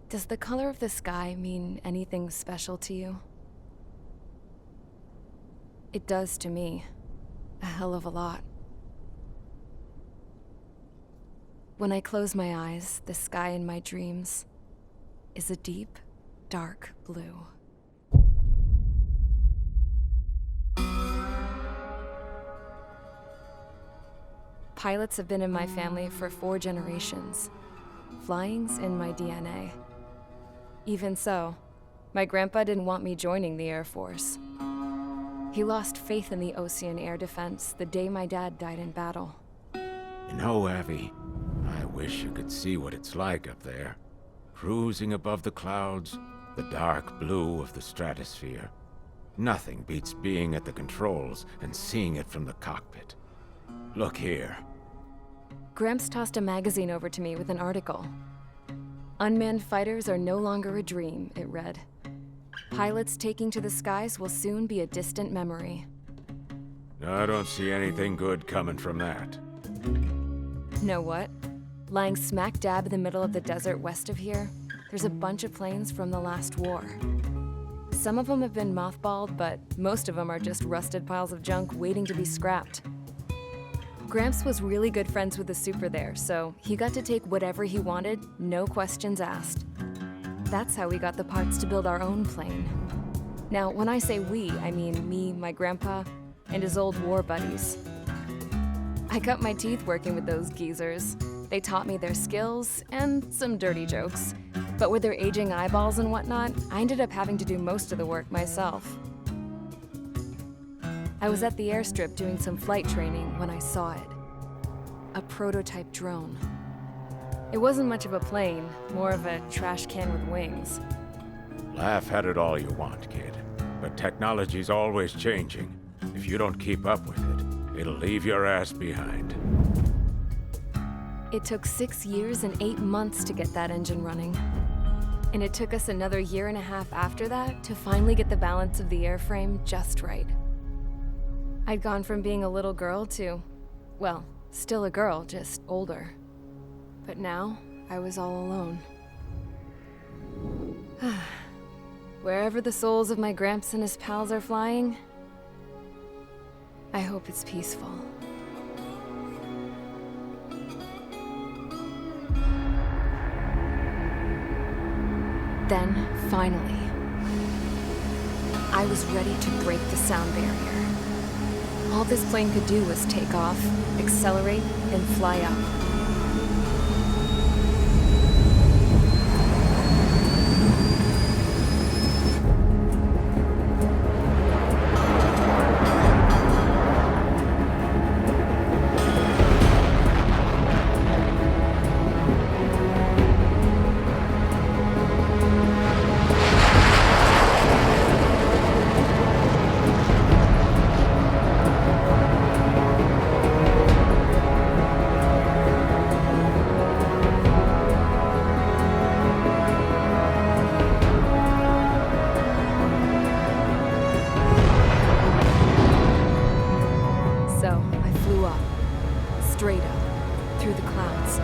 Does the color of the sky mean anything special to you? It does to me. A hell of a lot. When I close my eyes, the sky in my dreams is a deep, dark blue. Pilots have been in my family for 4 generations. Flying's in my DNA. Even so, my grandpa didn't want me joining the Air Force. He lost faith in the Osean Air Defense the day my dad died in battle. You know, Abby, I wish you could see what it's like up there. Cruising above the clouds, the dark blue of the stratosphere. Nothing beats being at the controls and seeing it from the cockpit. Look here. Gramps tossed a magazine over to me with an article. Unmanned fighters are no longer a dream, it read. Pilots taking to the skies will soon be a distant memory. I don't see anything good coming from that. Know what? Lying smack dab in the middle of the desert west of here, there's a bunch of planes from the last war. Some of them have been mothballed, but most of them are just rusted piles of junk waiting to be scrapped. Gramps was really good friends with the super there, so he got to take whatever he wanted, no questions asked. That's how we got the parts to build our own plane. Now, when I say we, I mean me, my grandpa, and his old war buddies. I cut my teeth working with those geezers. They taught me their skills and some dirty jokes. But with their aging eyeballs and whatnot, I ended up having to do most of the work myself. I was at the airstrip doing some flight training when I saw it. A prototype drone. It wasn't much of a plane, more of a trash can with wings. Laugh at it all you want, kid. But technology's always changing. If you don't keep up with it, it'll leave your ass behind. It took 6 years and 8 months to get that engine running. And it took us another 1.5 years after that to finally get the balance of the airframe just right. I'd gone from being a little girl to, well, still a girl, just older. But now, I was all alone. Wherever the souls of my Gramps and his pals are flying, I hope it's peaceful. Then, finally, I was ready to break the sound barrier. All this plane could do was take off, accelerate, and fly up. Straight up, through the clouds,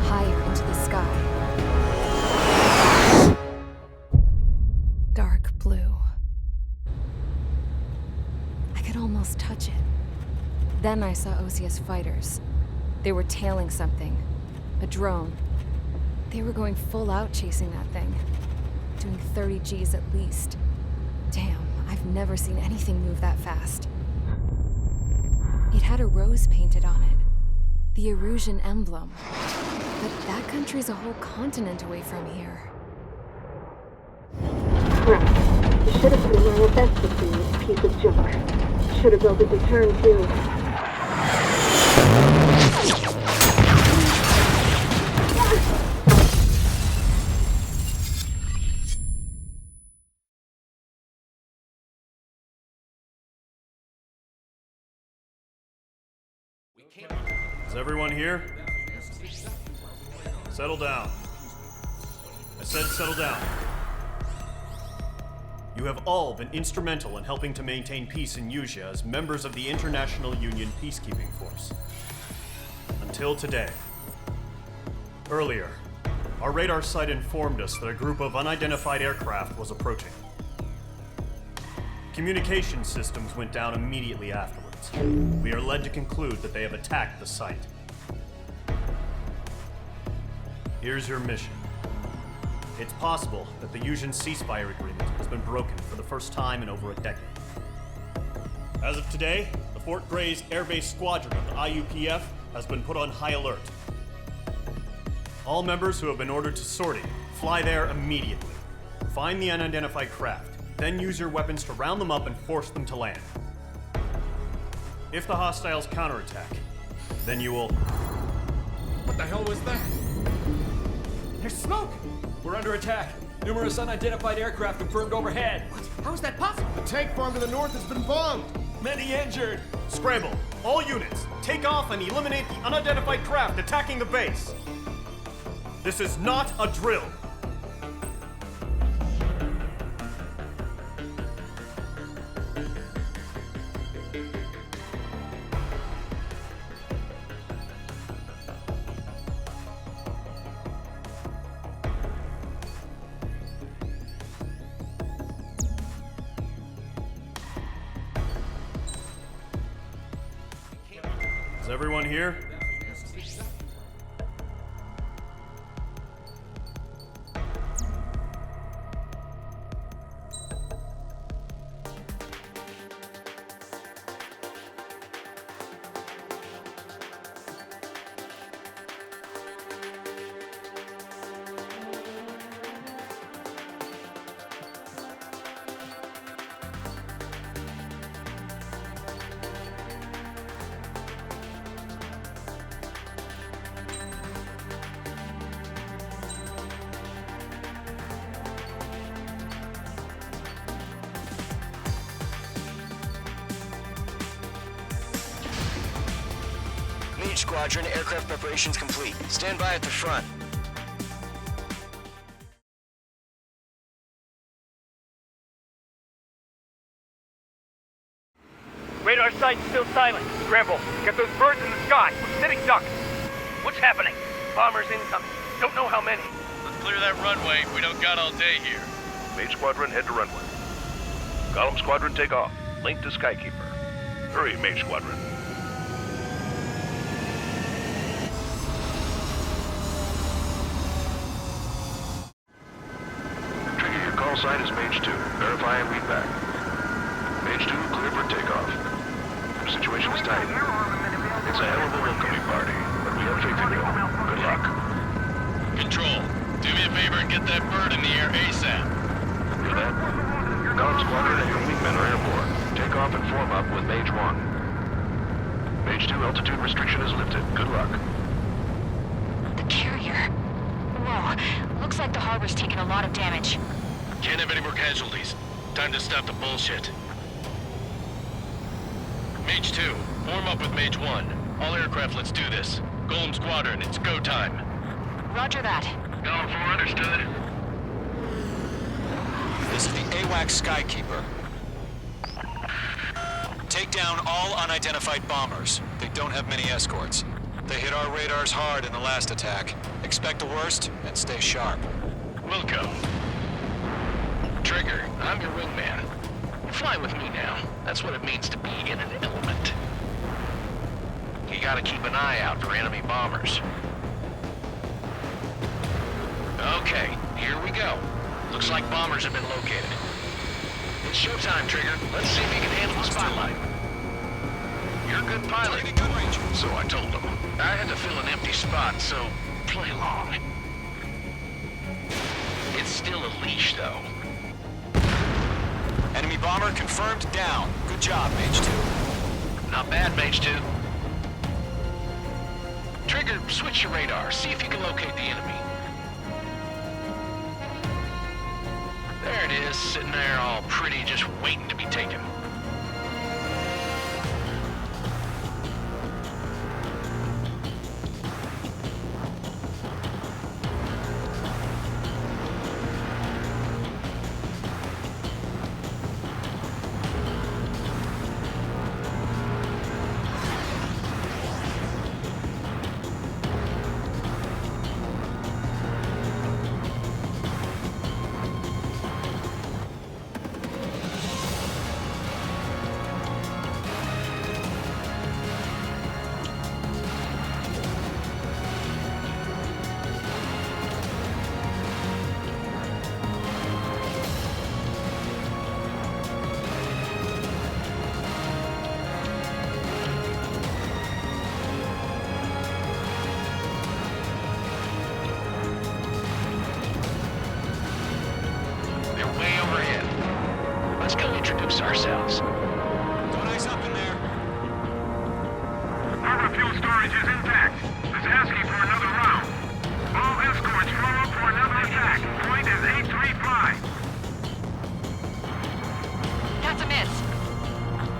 higher into the sky. Dark blue. I could almost touch it. Then I saw Osea's fighters. They were tailing something. A drone. They were going full out chasing that thing. Doing 30 Gs at least. Damn, I've never seen anything move that fast. It had a rose painted on it. The Erusian emblem. But that country's a whole continent away from here. Right. You should have put in my investment in this piece of junk. Should have built a return too. Is everyone here? Settle down. I said settle down. You have all been instrumental in helping to maintain peace in Usea as members of the International Union Peacekeeping Force. Until today. Earlier, our radar site informed us that a group of unidentified aircraft was approaching. Communication systems went down immediately afterwards. We are led to conclude that they have attacked the site. Here's your mission. It's possible that the Usian ceasefire agreement has been broken for the first time in over a decade. As of today, the Fort Grays Air Base Squadron of the IUPF has been put on high alert. All members who have been ordered to sortie, fly there immediately. Find the unidentified craft, then use your weapons to round them up and force them to land. If the hostiles counterattack, then you will... What the hell was that? There's smoke! We're under attack. Numerous unidentified aircraft confirmed overhead. What? How is that possible? The tank farm to the north has been bombed! Many injured. Scramble! All units, take off and eliminate the unidentified craft attacking the base! This is not a drill! Is everyone here? Mage Squadron, aircraft preparations complete. Stand by at the front. Radar site's still silent. Scramble. Get those birds in the sky. We're sitting ducks. What's happening? Bombers incoming. Don't know how many. Let's clear that runway. We don't got all day here. Mage Squadron, head to runway. Golem Squadron, take off. Link to Skykeeper. Hurry, Mage Squadron. Trigger, your call sign is Mage 2. Verify and read back. Mage 2, clear for takeoff. The situation is tight. It's a hell of a welcoming party, but we have faith in you. Good luck. Control, do me a favor and get that bird in the air ASAP. Hear that? Golem Squadron and your wingmen are airborne. Take off and form up with Mage 1. Mage 2, altitude restriction is lifted. Good luck. The carrier. Whoa, looks like the harbor's taken a lot of damage. Can't have any more casualties. Time to stop the bullshit. Mage 2, form up with Mage 1. All aircraft, let's do this. Golem Squadron, it's go time. Roger that. Golem 4, understood. This is the AWACS Skykeeper. Take down all unidentified bombers. They don't have many escorts. They hit our radars hard in the last attack. Expect the worst and stay sharp. Wilco. Trigger, I'm your wingman. Fly with me now. That's what it means to be in an element. You gotta keep an eye out for enemy bombers. Okay, here we go. Looks like bombers have been located. It's showtime, Trigger. Let's see if you can handle the spotlight. You're a good pilot. Target good range. So I told him. I had to fill an empty spot, so play along. It's still a leash, though. Enemy bomber confirmed down. Good job, Mage 2. Not bad, Mage 2. Trigger, switch your radar. See if you can locate the enemy. There it is, sitting there all pretty, just waiting to be taken. Ourselves. Don't ice up in there. Harbor fuel storage is intact. It's asking for another round. All escorts flow up for another attack. Point is 835. That's a miss.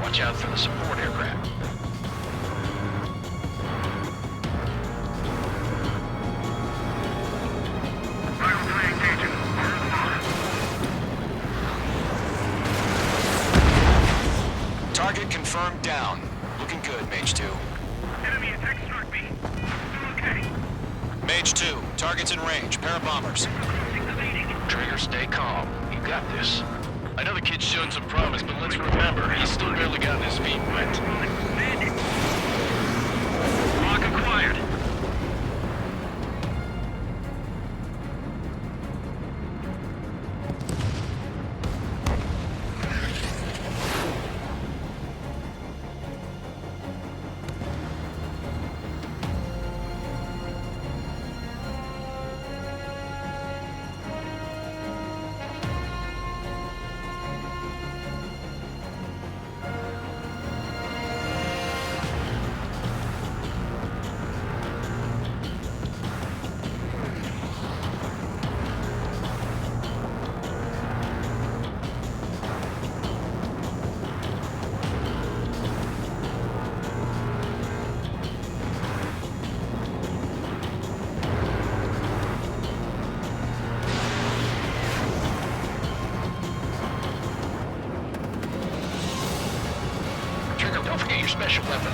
Watch out for the support aircraft. Rifle plane engaging. Target confirmed down. Looking good, Mage 2. Enemy attack struck me. Okay. Mage 2, target's in range. Pair of bombers. Trigger, stay calm. You got this. I know the kid's shown some promise, but let's remember, he's still barely gotten his feet wet. Lock acquired. Don't forget your special weapon.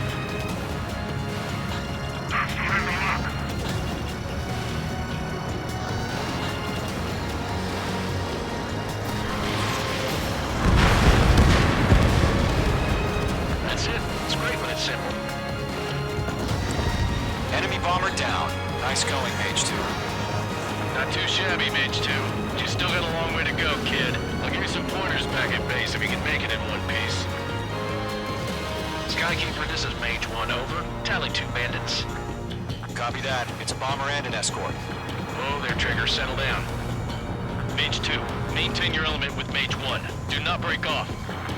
That's it. It's great when it's simple. Enemy bomber down. Nice going, Mage 2. Not too shabby, Mage 2. You still got a long way to go, kid. I'll give you some pointers back at base if you can make it in one piece. Skykeeper, this is Mage 1, over. Tally 2 bandits. Copy that. It's a bomber and an escort. Oh, their Trigger, settle down. Mage 2, maintain your element with Mage 1. Do not break off.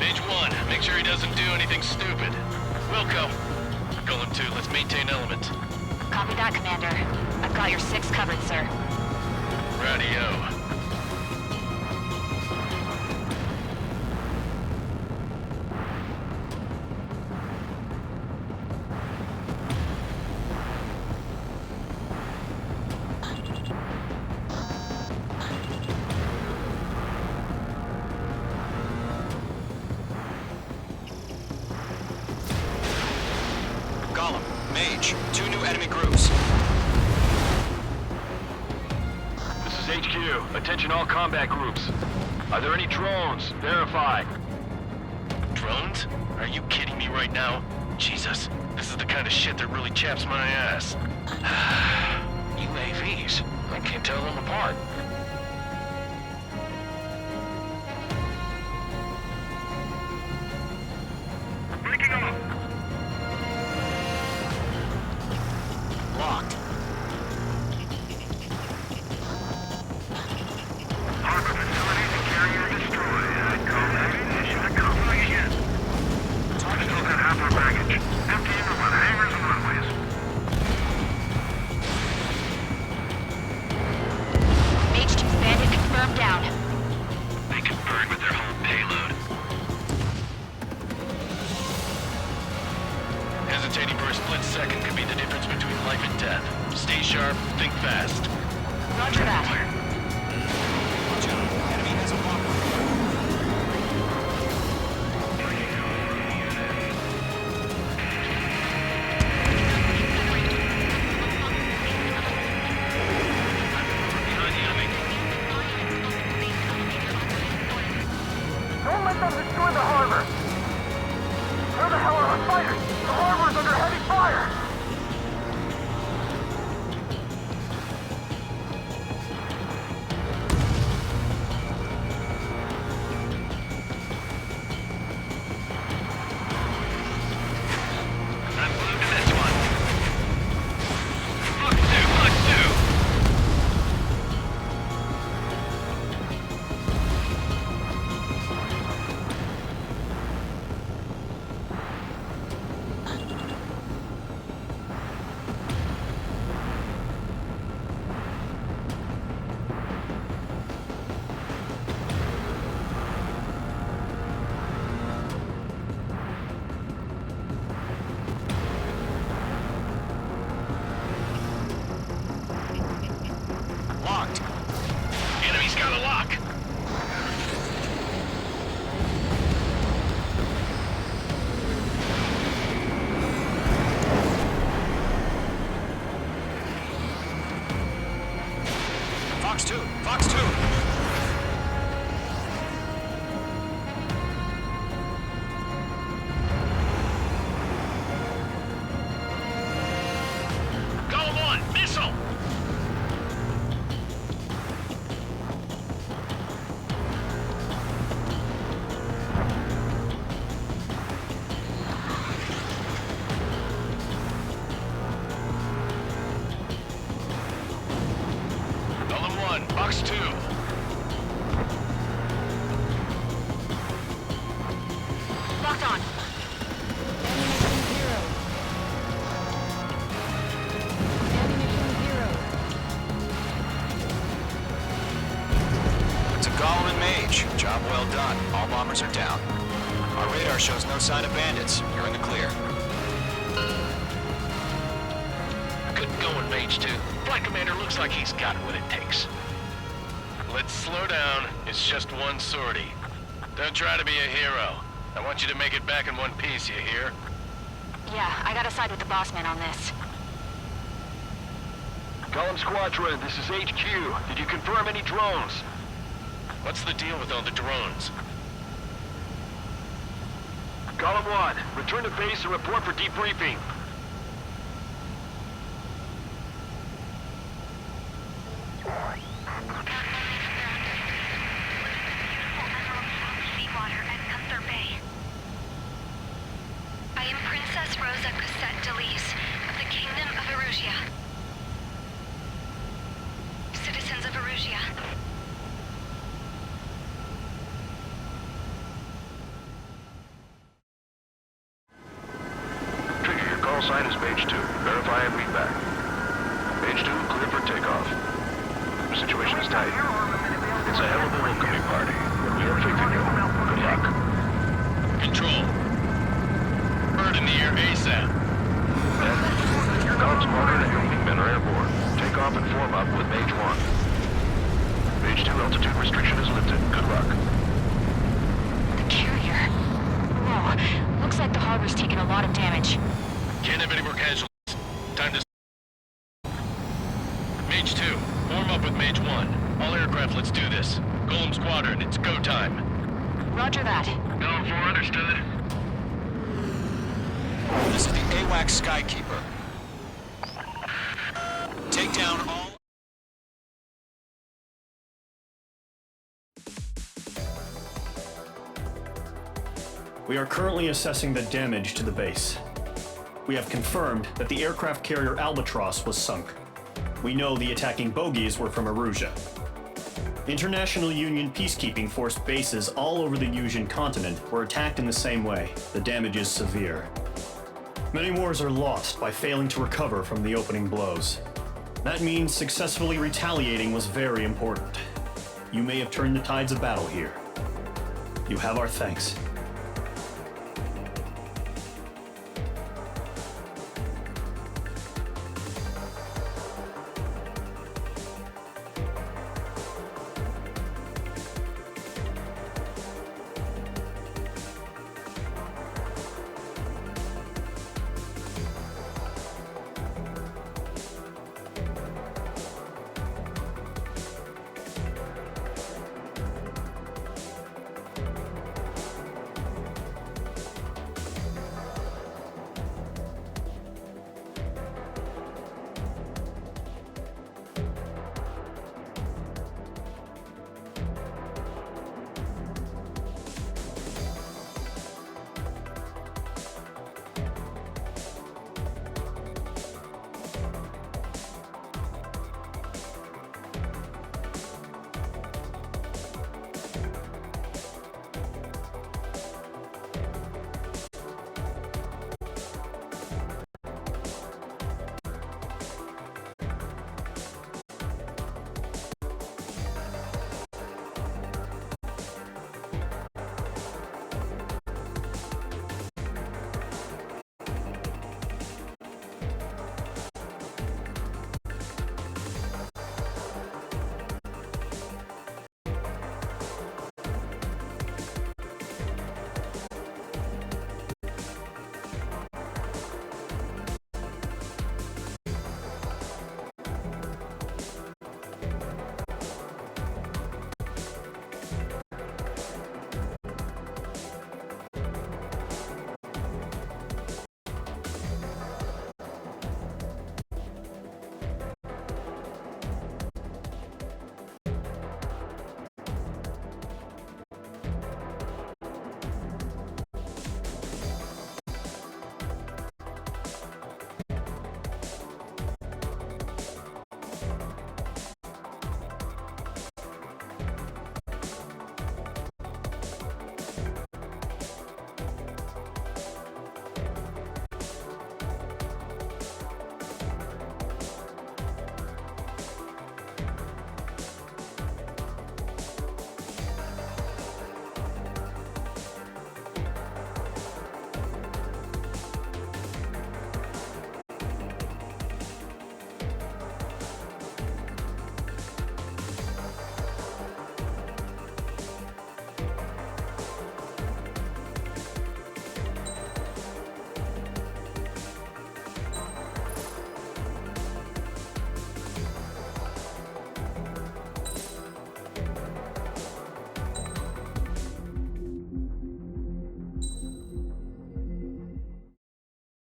Mage 1, make sure he doesn't do anything stupid. Wilco. Golem 2, let's maintain element. Copy that, Commander. I've got your 6 covered, sir. Radio. Golem, Mage, 2 new enemy groups. This is HQ. Attention all combat groups. Are there any drones? Verify. Drones? Are you kidding me right now? Jesus, this is the kind of shit that really chaps my ass. UAVs. I can't tell them apart. Breaking off. fast. Roger that. Watch out. Enemy has a bomber. Behind the enemy. Don't let them destroy the harbor! Where the hell are our fighters? The harbor's under heavy fire! I'm glued to this one. Fox 2, Fox 2. Locked. Enemy's got a lock. Fox 2. Fox 2. Golem 1, missile. Golem 1, Fox 2. Locked on. It's a Golem and Mage. Job well done. All bombers are down. Our radar shows no sign of bandits. You're in the clear. Good going, Mage 2. Flight Commander looks like he's got what it takes. Let's slow down. It's just one sortie. Don't try to be a hero. I want you to make it back in one piece, you hear? Yeah, I gotta side with the boss man on this. Golem Squadron, this is HQ. Did you confirm any drones? What's the deal with all the drones? Golem 1, return to base and report for debriefing. Seawater at Gunther Bay. I am Princess Rosa Cassette Delise of the Kingdom of Erusia. Citizens of Erusia. Trigger, your call sign is Mage 2. Verify and read back. Mage 2, clear for takeoff. The situation is tight. It's a hell of a welcoming party, but we have faith in you. Good luck. Control. Bird in the air ASAP. Men, your Golem Squadron and your wingmen are airborne. Take off and form up with Mage 1. Mage 2 altitude restriction is lifted. Good luck. The carrier. Whoa, looks like the harbor's taken a lot of damage. Can't have any more casualties. Time to... Mage 2, form up with Mage 1. All aircraft, let's do this. Golem Squadron, it's go time. Roger that. Golem 4, understood. This is the AWACS Skykeeper. Take down all... We are currently assessing the damage to the base. We have confirmed that the aircraft carrier Albatross was sunk. We know the attacking bogies were from Erusia. International Union peacekeeping force bases all over the Yusian continent were attacked in the same way. The damage is severe. Many wars are lost by failing to recover from the opening blows. That means successfully retaliating was very important. You may have turned the tides of battle here. You have our thanks.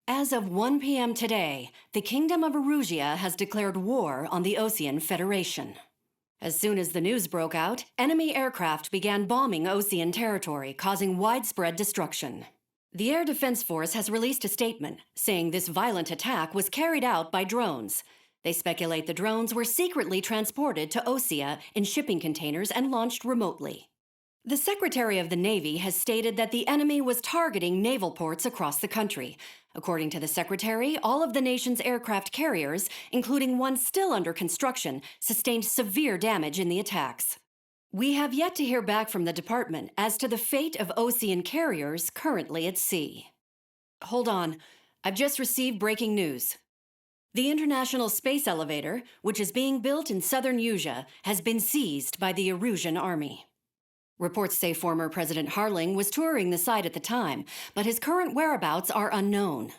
As of 1 p.m. today, the Kingdom of Erusia has declared war on the Osean Federation. As soon as the news broke out, enemy aircraft began bombing Osean territory, causing widespread destruction. The Air Defense Force has released a statement saying this violent attack was carried out by drones. They speculate the drones were secretly transported to Osea in shipping containers and launched remotely. The Secretary of the Navy has stated that the enemy was targeting naval ports across the country. According to the Secretary, all of the nation's aircraft carriers, including one still under construction, sustained severe damage in the attacks. We have yet to hear back from the department as to the fate of Osean carriers currently at sea. Hold on, I've just received breaking news. The International Space Elevator, which is being built in southern Usea, has been seized by the Erusian army. Reports say former President Harling was touring the site at the time, but his current whereabouts are unknown.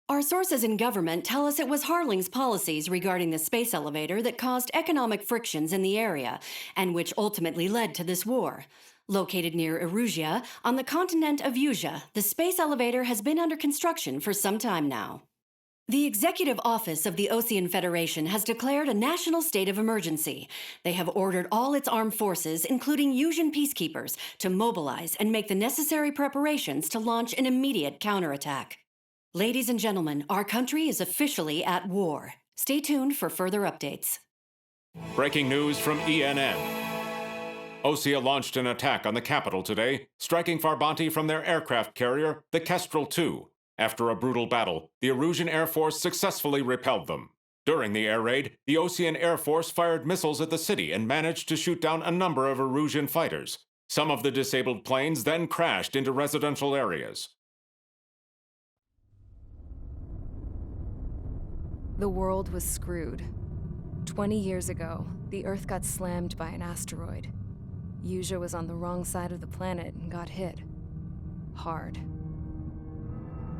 Our sources in government tell us it was Harling's policies regarding the space elevator that caused economic frictions in the area, and which ultimately led to this war. Located near Erusia, on the continent of Usea, the space elevator has been under construction for some time now. The Executive Office of the Osean Federation has declared a national state of emergency. They have ordered all its armed forces, including Usian peacekeepers, to mobilize and make the necessary preparations to launch an immediate counterattack. Ladies and gentlemen, our country is officially at war. Stay tuned for further updates. Breaking news from ENN. Osea launched an attack on the capital today, striking Farbanti from their aircraft carrier, the Kestrel II. After a brutal battle, the Erusian Air Force successfully repelled them. During the air raid, the Osean Air Force fired missiles at the city and managed to shoot down a number of Erusian fighters. Some of the disabled planes then crashed into residential areas. The world was screwed. 20 years ago, the Earth got slammed by an asteroid. Usea was on the wrong side of the planet and got hit. Hard.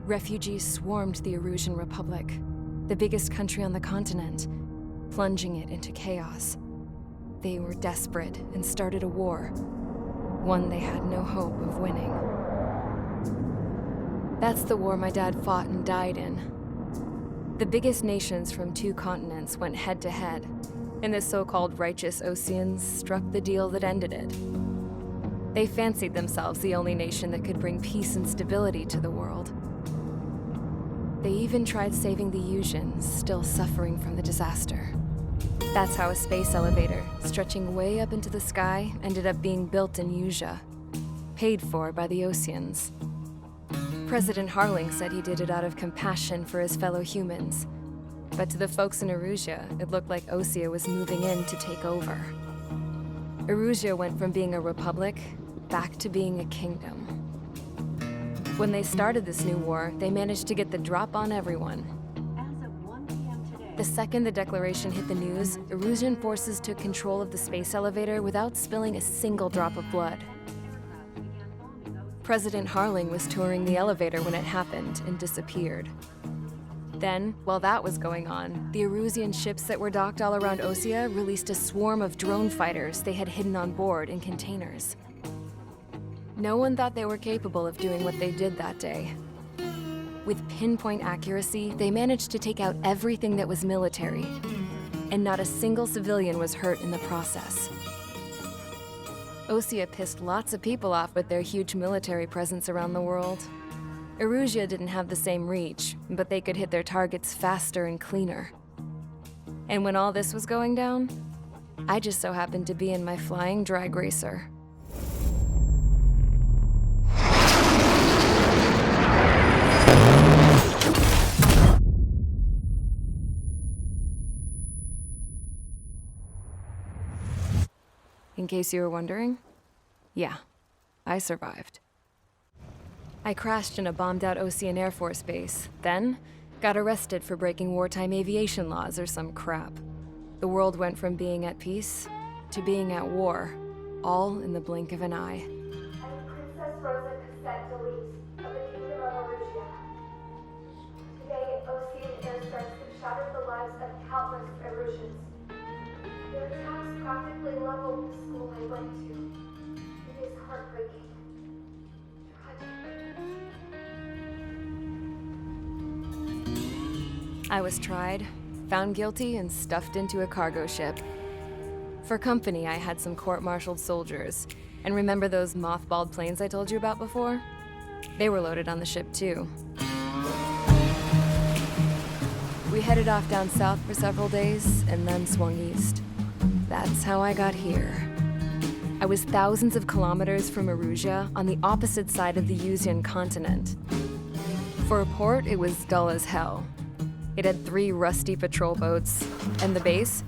Refugees swarmed the Erusian Republic, the biggest country on the continent, plunging it into chaos. They were desperate and started a war, one they had no hope of winning. That's the war my dad fought and died in. The biggest nations from 2 continents went head-to-head, and the so-called righteous Oseans struck the deal that ended it. They fancied themselves the only nation that could bring peace and stability to the world. They even tried saving the Usians, still suffering from the disaster. That's how a space elevator, stretching way up into the sky, ended up being built in Usea, paid for by the Oseans. President Harling said he did it out of compassion for his fellow humans. But to the folks in Erusia, it looked like Osea was moving in to take over. Erusia went from being a republic back to being a kingdom. When they started this new war, they managed to get the drop on everyone. As of 1 p.m. today, The second the declaration hit the news, Erusian forces took control of the space elevator without spilling a single drop of blood. President Harling was touring the elevator when it happened and disappeared. Then, while that was going on, the Erusian ships that were docked all around Osea released a swarm of drone fighters they had hidden on board in containers. No one thought they were capable of doing what they did that day. With pinpoint accuracy, they managed to take out everything that was military, and not a single civilian was hurt in the process. Osea pissed lots of people off with their huge military presence around the world. Erusia didn't have the same reach, but they could hit their targets faster and cleaner. And when all this was going down, I just so happened to be in my flying drag racer. In case you were wondering, yeah, I survived. I crashed in a bombed-out Osean Air Force base, then got arrested for breaking wartime aviation laws or some crap. The world went from being at peace to being at war, all in the blink of an eye. I'm Princess Rosa Cassette Delise of the Kingdom of Erusia. Today, Osean airstrikes have shattered the lives of countless Erusians. Their attacks practically leveled the school I went to. It is heartbreaking. Tragic. I was tried, found guilty, and stuffed into a cargo ship. For company, I had some court-martialed soldiers. And remember those mothballed planes I told you about before? They were loaded on the ship too. We headed off down south for several days, and then swung east. That's how I got here. I was thousands of kilometers from Erusia, on the opposite side of the Yuzian continent. For a port, it was dull as hell. It had 3 rusty patrol boats, and the base?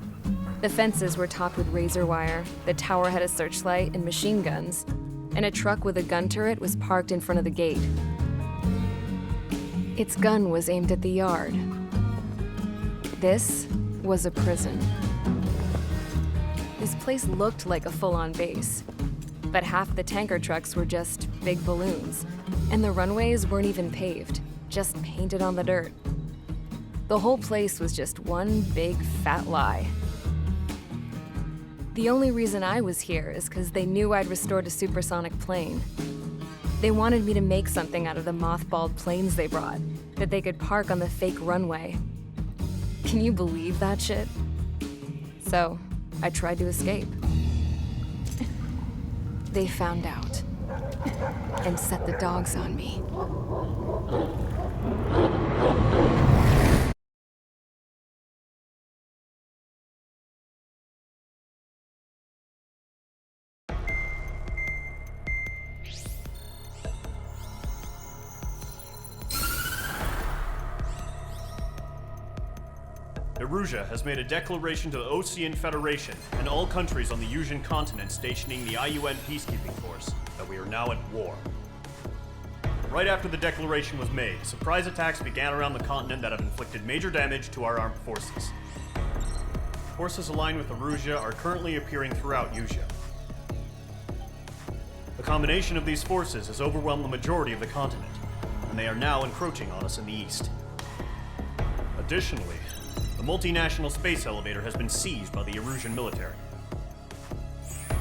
The fences were topped with razor wire, the tower had a searchlight and machine guns, and a truck with a gun turret was parked in front of the gate. Its gun was aimed at the yard. This was a prison. This place looked like a full-on base, but half the tanker trucks were just big balloons, and the runways weren't even paved, just painted on the dirt. The whole place was just one big fat lie. The only reason I was here is because they knew I'd restored a supersonic plane. They wanted me to make something out of the mothballed planes they brought, that they could park on the fake runway. Can you believe that shit? So, I tried to escape. They found out, and set the dogs on me. Erusia has made a declaration to the Osean Federation and all countries on the Yusian continent stationing the IUN peacekeeping force that we are now at war. Right after the declaration was made, surprise attacks began around the continent that have inflicted major damage to our armed forces. Forces aligned with Erusia are currently appearing throughout Yusia. The combination of these forces has overwhelmed the majority of the continent, and they are now encroaching on us in the east. Additionally, the multinational space elevator has been seized by the Erusian military.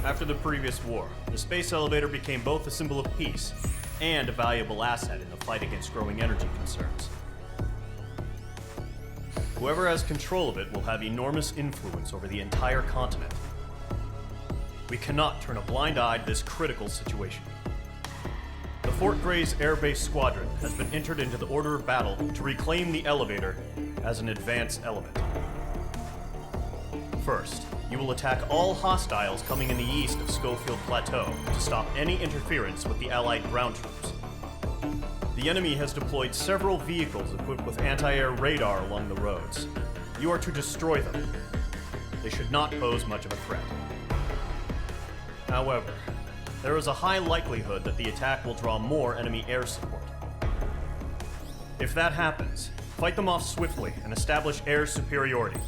After the previous war, the space elevator became both a symbol of peace and a valuable asset in the fight against growing energy concerns. Whoever has control of it will have enormous influence over the entire continent. We cannot turn a blind eye to this critical situation. The Fort Grays Air Base Squadron has been entered into the order of battle to reclaim the elevator as an advance element. First, you will attack all hostiles coming in the east of Schofield Plateau to stop any interference with the Allied ground troops. The enemy has deployed several vehicles equipped with anti-air radar along the roads. You are to destroy them. They should not pose much of a threat. However, there is a high likelihood that the attack will draw more enemy air support. If that happens, fight them off swiftly and establish air superiority.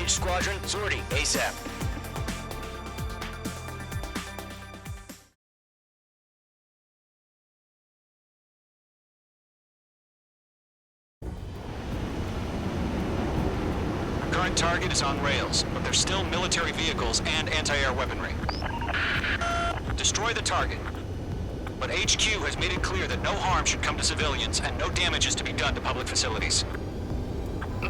Mage Squadron, sortie ASAP. Current target is on rails, but there's still military vehicles and anti-air weaponry. Destroy the target. But HQ has made it clear that no harm should come to civilians and no damage is to be done to public facilities.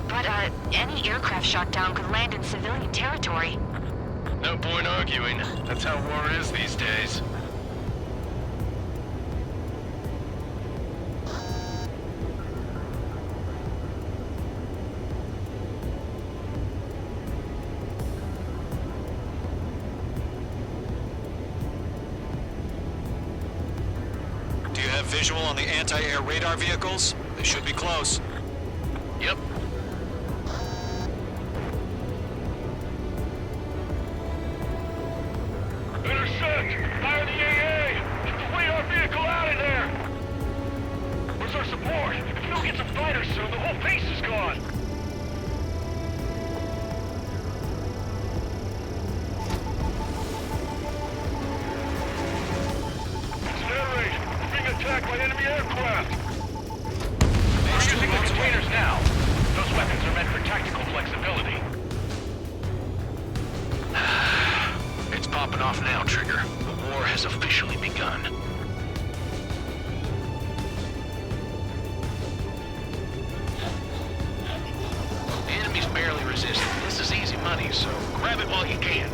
But, any aircraft shot down could land in civilian territory. No point arguing. That's how war is these days. Do you have visual on the anti-air radar vehicles? They should be close. Yep. Intersect! Fire the AA! Get the radar vehicle out of there! Where's our support? If we don't get some fighters soon, the whole base is gone! Accelerate! We're being attacked by enemy aircraft! We're using the containers now. Those weapons are meant for tactical flexibility. It's popping off now, Trigger. The war has officially begun. The enemy's barely resisting. This is easy money, so grab it while you can.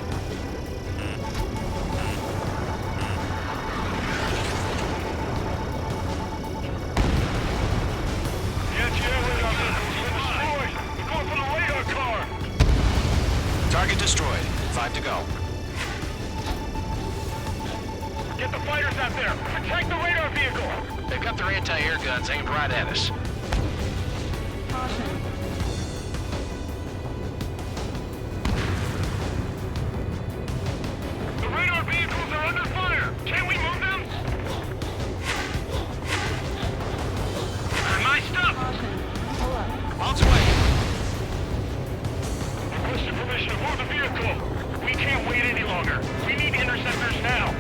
The anti-air radar vehicle's been destroyed! They're going for the radar car! Target destroyed. 5 to go. Get the fighters out there! Protect the radar vehicle! They've got their anti-air guns aimed right at us. The radar vehicles are under fire! Can we move them? My stuff! On its way. Requested permission to move the vehicle! We can't wait any longer! We need interceptors now!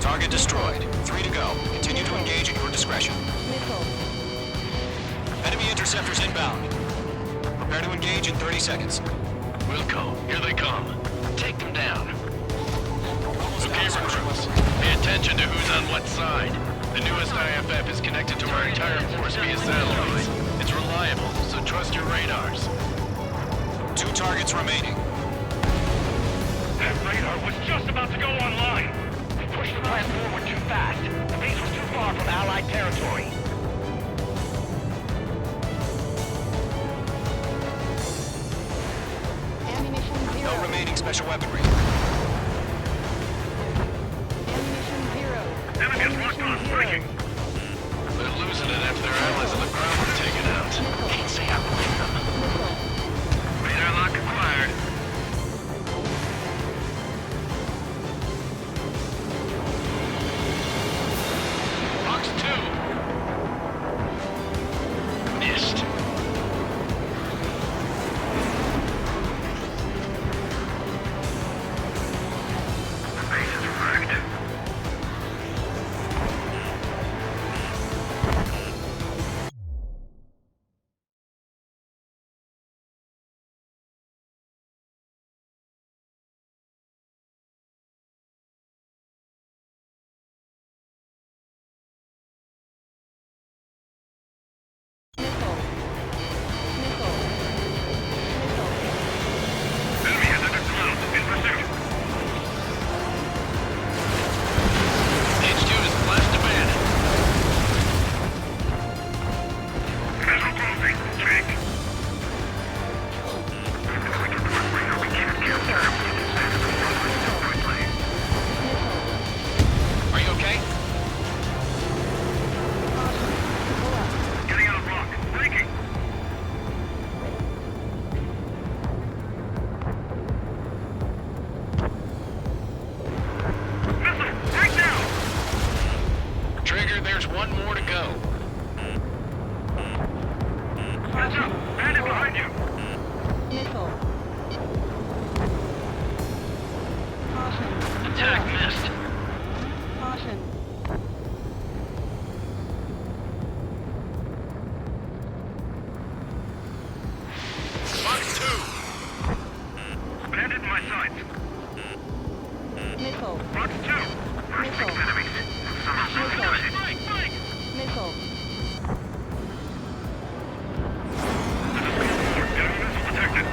Target destroyed. 3 to go. Continue to engage at your discretion. Enemy interceptors inbound. Prepare to engage in 30 seconds. Wilco, here they come. Take them down. Almost Okay, out of recruits. Pay attention to who's on what side. The newest IFF is connected to our entire force via satellite. It's reliable, so trust your radars. 2 targets remaining. That radar was just about to go online! We pushed the plan forward too fast. The base was too far from Allied territory. No remaining special weaponry. Enemy has locked on, breaking! They're losing it after their allies on the ground were taken out. Can't say I blame them. Radar lock acquired. Trigger, there's one more to go. Heads up! Bandit behind you! Missile. Caution. Attack missed. Caution. Fox 2. Bandit in my sights. Missile. Fox 2! First six enemies. Missile. Missile. Enemy missile detected.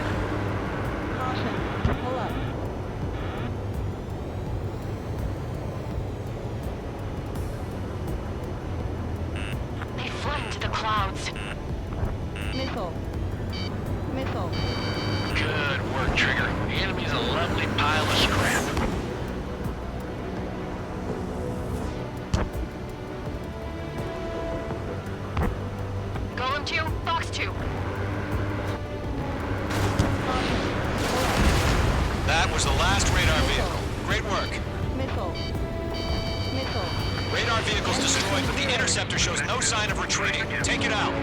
Caution. Pull up. They fled into the clouds. Missile. Missile. Good work, Trigger. The enemy's a lovely pile of scrap. Golem 2, Fox 2. That was the last radar vehicle. Great work. Missile. Missile. Radar vehicle's destroyed, but the interceptor shows no sign of retreating. Take it out.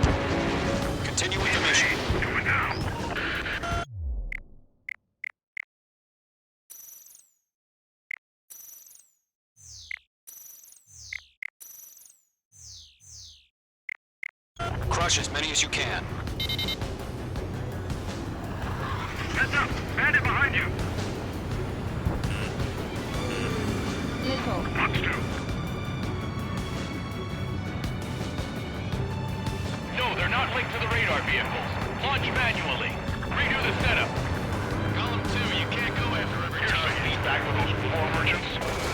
Continue with the mission. Do it now. Crush as many as you can. Heads up! Bandit behind you! Missile. Fox 2. No, they're not linked to the radar vehicles. Launch manually. Redo the setup. Column 2, you can't go after every Here's some feedback with those floor merchants.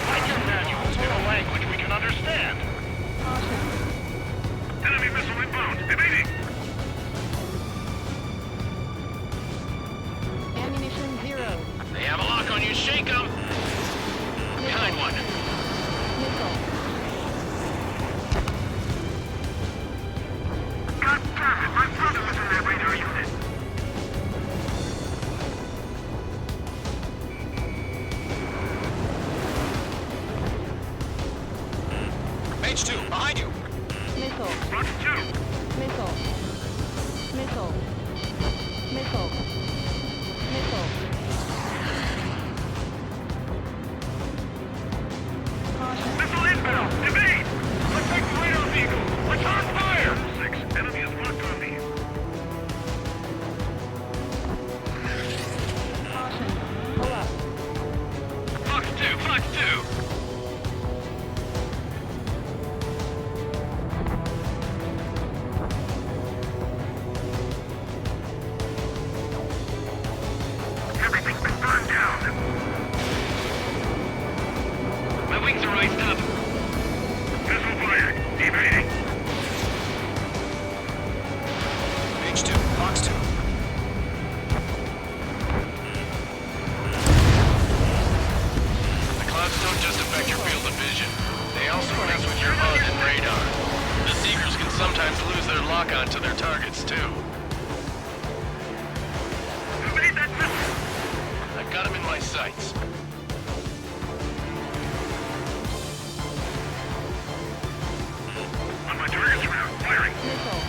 Write your manuals in a language we can understand. Caution. Enemy missile inbound. Evading! Ammunition 0. They have a lock on you. Shake them. Behind one. Missile. God damn it! My brother was in that radar unit! Mage 2, behind you. Missile. Fox 2! Missile. Missile. Missile. Missile. Caution. Missile inbound! Evade! Protect the radar vehicle! It's on fire! 6. Enemy is locked on me. Caution. Pull up. Fox 2, Fox 2. Everything's been burned down. My wings are iced up. Missile fired. Evading. Mage 2, Fox 2. The clouds don't just affect your field of vision. They also mess with your HUD and radar. The Seekers can sometimes lose their lock-on to their targets, too. Evade that missile! I've got them in my sights. On my target's round. Firing. Missile.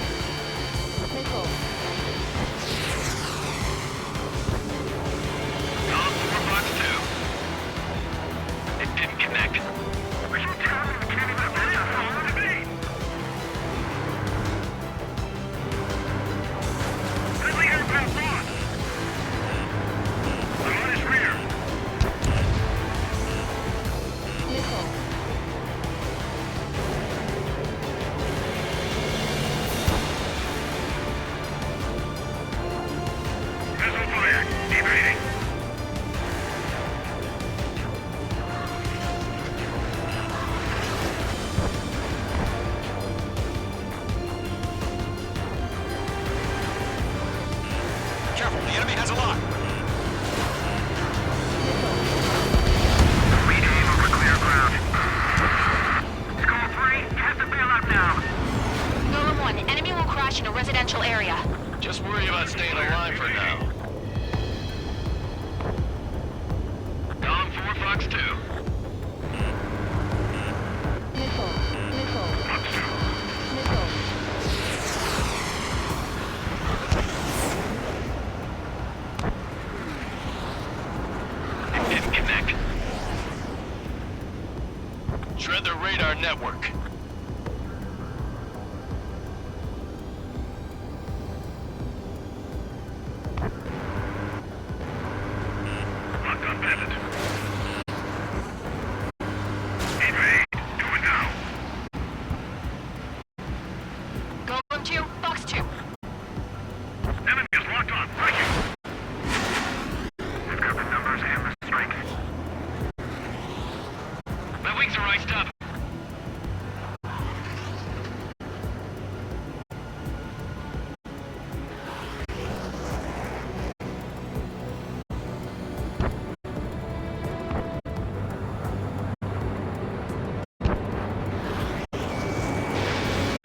Missile. Column 4, Fox 2. It didn't connect. Are you telling me we can't even finish our phone? Evade! Friendly aircraft lost! I'm on his rear. Missile. Missile fired. Evading. Careful, the enemy has a lock. Rename over clear ground. Skull 3, you have to bail out now. Golem 1, enemy will crash in a residential area. Just worry about staying alive for now. Column 4, Fox 2. Missile. Missile. our network. Locked on Bandit. Evade. Do it now. Golem 2, Fox 2. Enemy is locked on. Breaking. We've got the numbers and the strength. My wings are iced up.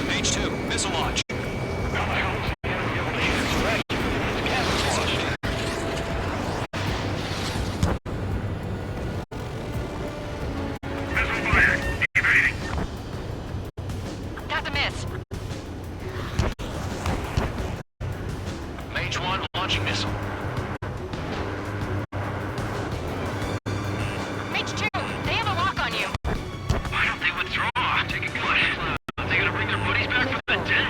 Mage 2, missile launch. Missile fire. Evading. Got the miss. Mage 1 launching missile. Mage 2, they have a lock on you. Why don't they withdraw? Take a push. Are they gonna bring their buddies back from the dead?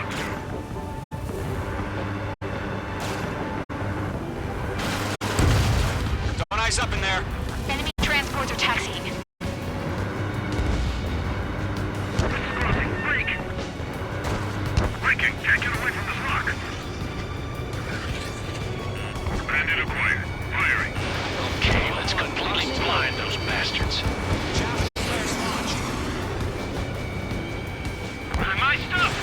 Don't ice up in there. Enemy transports are taxiing. Crossing. Break. Breaking. Can't get away from this rock. Bandit acquired. Firing. Okay, let's completely blind those bastards. My stuff!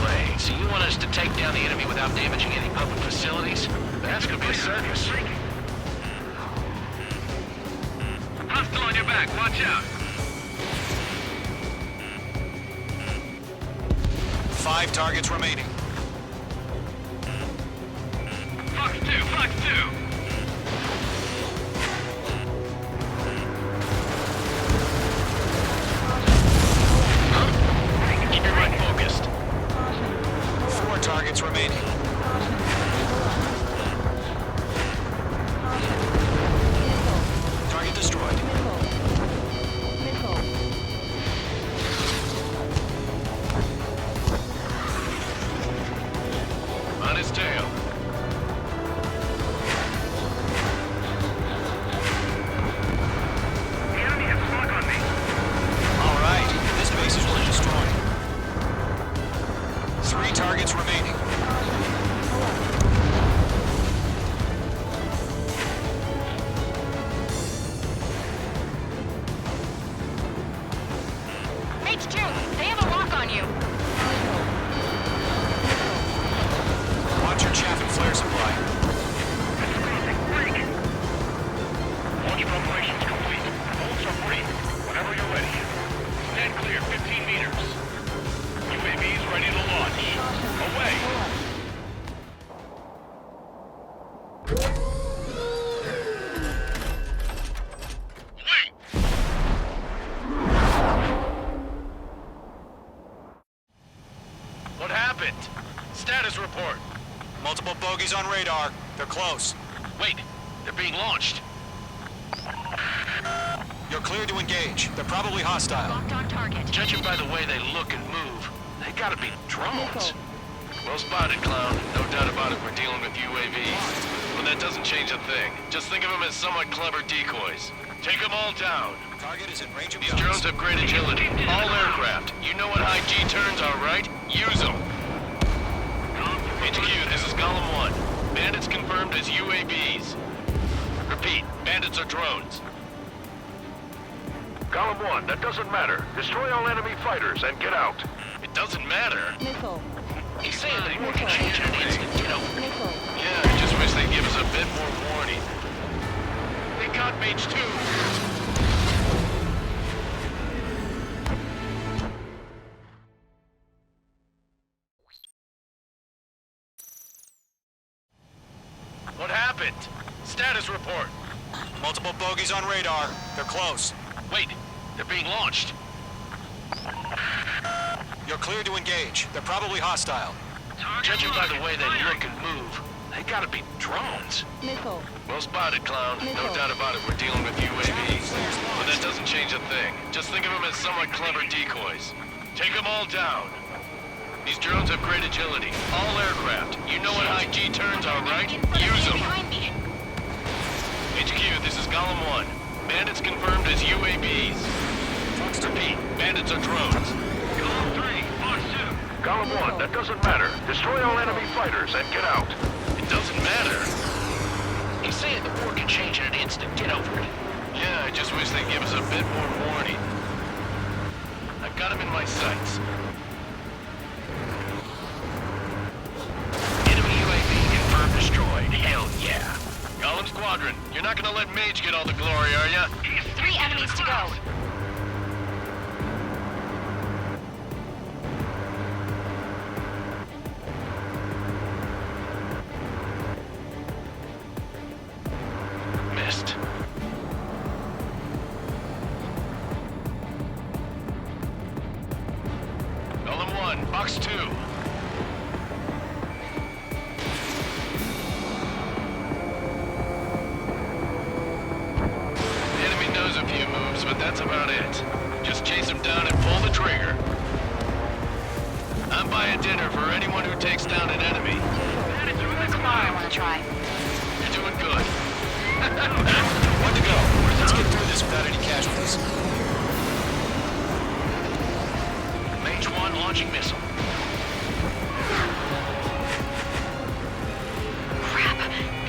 Wait, so you want us to take down the enemy without damaging any public facilities? That's gonna be a circus. Hostile on your back, watch out! 5 targets remaining. Fox 2, Fox 2! Keep your mind focused. 4 targets remaining. Target destroyed. Missile. On his tail. The enemy has a lock on me. All right, this base is really destroyed. 3 targets remaining. Mage 2, they have a lock on you. Watch your chaff and flare supply. Crossing. Break. Launch preparations complete. Bolts are free. Whenever you're ready. Stand clear 15 meters. UAVs ready to launch. Away! Wait! What happened? Status report. Multiple bogeys on radar. They're close. Wait, they're being launched. You're cleared to engage. They're probably hostile. Locked on target. Judging by the way they look and move, they gotta be drones. Well spotted, Clown. No doubt about it, we're dealing with UAVs. But that doesn't change a thing. Just think of them as somewhat clever decoys. Take them all down. Target is in range of These drones have great agility. All aircraft. You know what high G turns are, right? Use them. HQ, this is Golem 1. Bandits confirmed as UAVs. Repeat, bandits are drones. Golem 1, that doesn't matter. Destroy all enemy fighters and get out. It doesn't matter. Missile. He's saying that he can change in an instant, you know. Missile. Yeah, I just wish they'd give us a bit more warning. They got Mage 2. What happened? Status report. Multiple bogeys on radar. They're close. Wait, they're being launched. You're cleared to engage. They're probably hostile. Judging by the way they look and move, They gotta be drones. Missile. Well spotted, clown. No Missile. doubt about it, we're dealing with UAVs. But that doesn't change a thing. Just think of them as somewhat clever decoys. Take them all down. These drones have great agility. All aircraft. You know what high G turns are, right? Use them. HQ, this is Golem 1. Bandits confirmed as UAVs. Repeat, bandits are drones. Golem 3, Fox 2. Golem 1, that doesn't matter. Destroy all enemy fighters and get out. It doesn't matter. He's saying the war can change in an instant. Get over it. Yeah, I just wish they'd give us a bit more warning. I've got him in my sights. Enemy UAV confirmed destroyed. Hell yeah. Golem Squadron, you're not gonna let Mage get all the glory, are ya? 3 enemies to go. Missed. Golem 1, Box 2. The enemy knows a few moves, but that's about it. Just chase him down and pull the trigger. I'm buying dinner for anyone who takes down an enemy. Come on, I want to try. You're doing good. One to go. Let's get through this without any casualties. Mage 1 launching missile. Crap.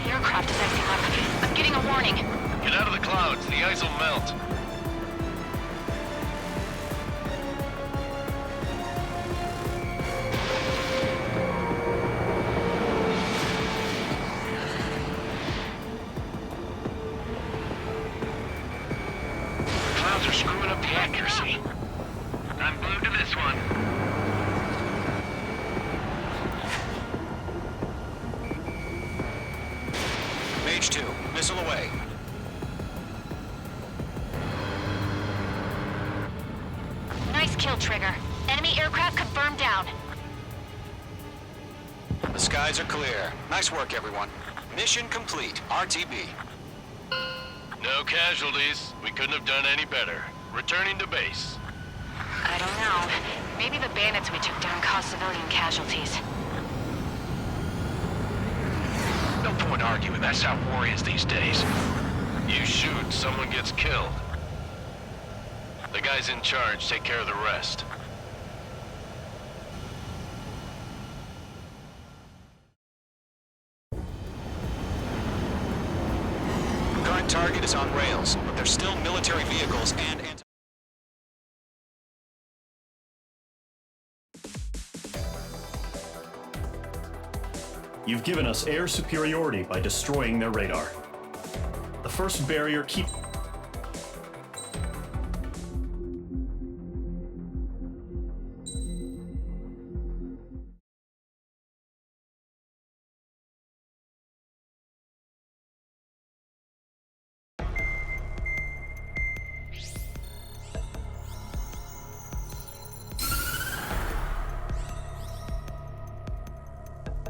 The aircraft is icing up. I'm getting a warning. Get out of the clouds. The ice will melt. Clouds are screwing up the accuracy. I'm glued to this one. Mage 2, missile away. Nice kill, Trigger. Enemy aircraft confirmed down. The skies are clear. Nice work, everyone. Mission complete. RTB. No casualties. We couldn't have done any better. Returning to base. I don't know. Maybe the bandits we took down caused civilian casualties. No point arguing. That's how war is these days. You shoot, someone gets killed. The guys in charge take care of the rest. Current target is on rails, but there's still military vehicles and You've given us air superiority by destroying their radar. The first barrier keep...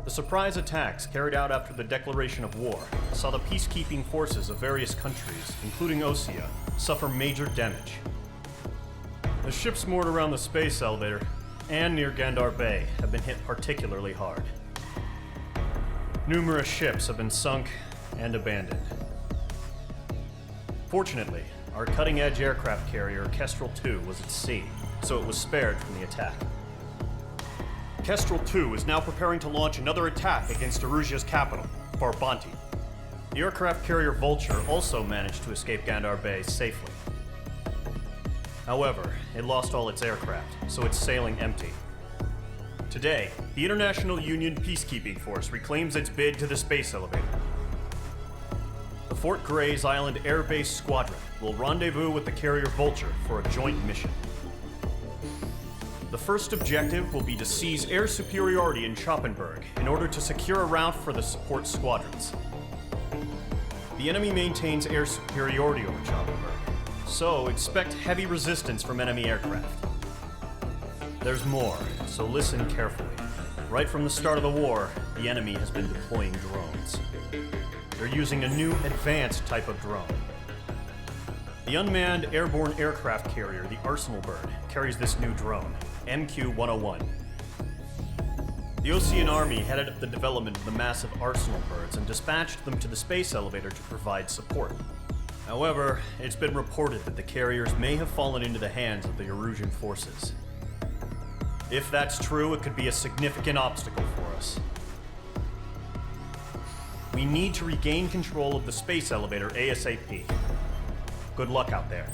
The surprise attacks carried out after the declaration of war saw the peacekeeping forces of various countries, including Osea, suffer major damage. The ships moored around the space elevator and near Gandar Bay have been hit particularly hard. Numerous ships have been sunk and abandoned. Fortunately, our cutting-edge aircraft carrier Kestrel II was at sea, so it was spared from the attack. Kestrel II is now preparing to launch another attack against Erusia's capital, Farbanti. The aircraft carrier Vulture also managed to escape Gandar Bay safely. However, it lost all its aircraft, so it's sailing empty. Today, the International Union Peacekeeping Force reclaims its bid to the space elevator. The Fort Grays Island Air Base Squadron will rendezvous with the carrier Vulture for a joint mission. The first objective will be to seize air superiority in Schoppenberg in order to secure a route for the support squadrons. The enemy maintains air superiority over Schoppenberg, so expect heavy resistance from enemy aircraft. There's more, so listen carefully. Right from the start of the war, the the enemy has been deploying drones. They're using a new advanced type of drone. The unmanned airborne aircraft carrier, the Arsenal Bird, carries this new drone, MQ-101. The Osean Army headed up the development of the massive Arsenal Birds and dispatched them to the space elevator to provide support. However, it's been reported that the carriers may have fallen into the hands of the Erusian forces. If that's true, it could be a significant obstacle for us. We need to regain control of the space elevator ASAP. Good luck out there.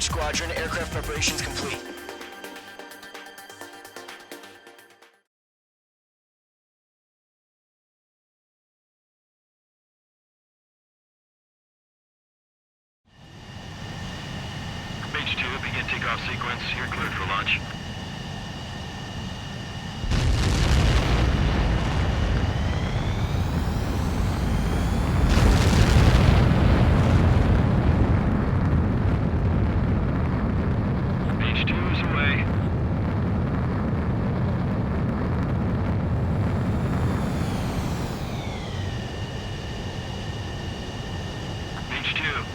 Squadron, aircraft preparations complete. Mage 2, begin takeoff sequence. You're cleared for launch.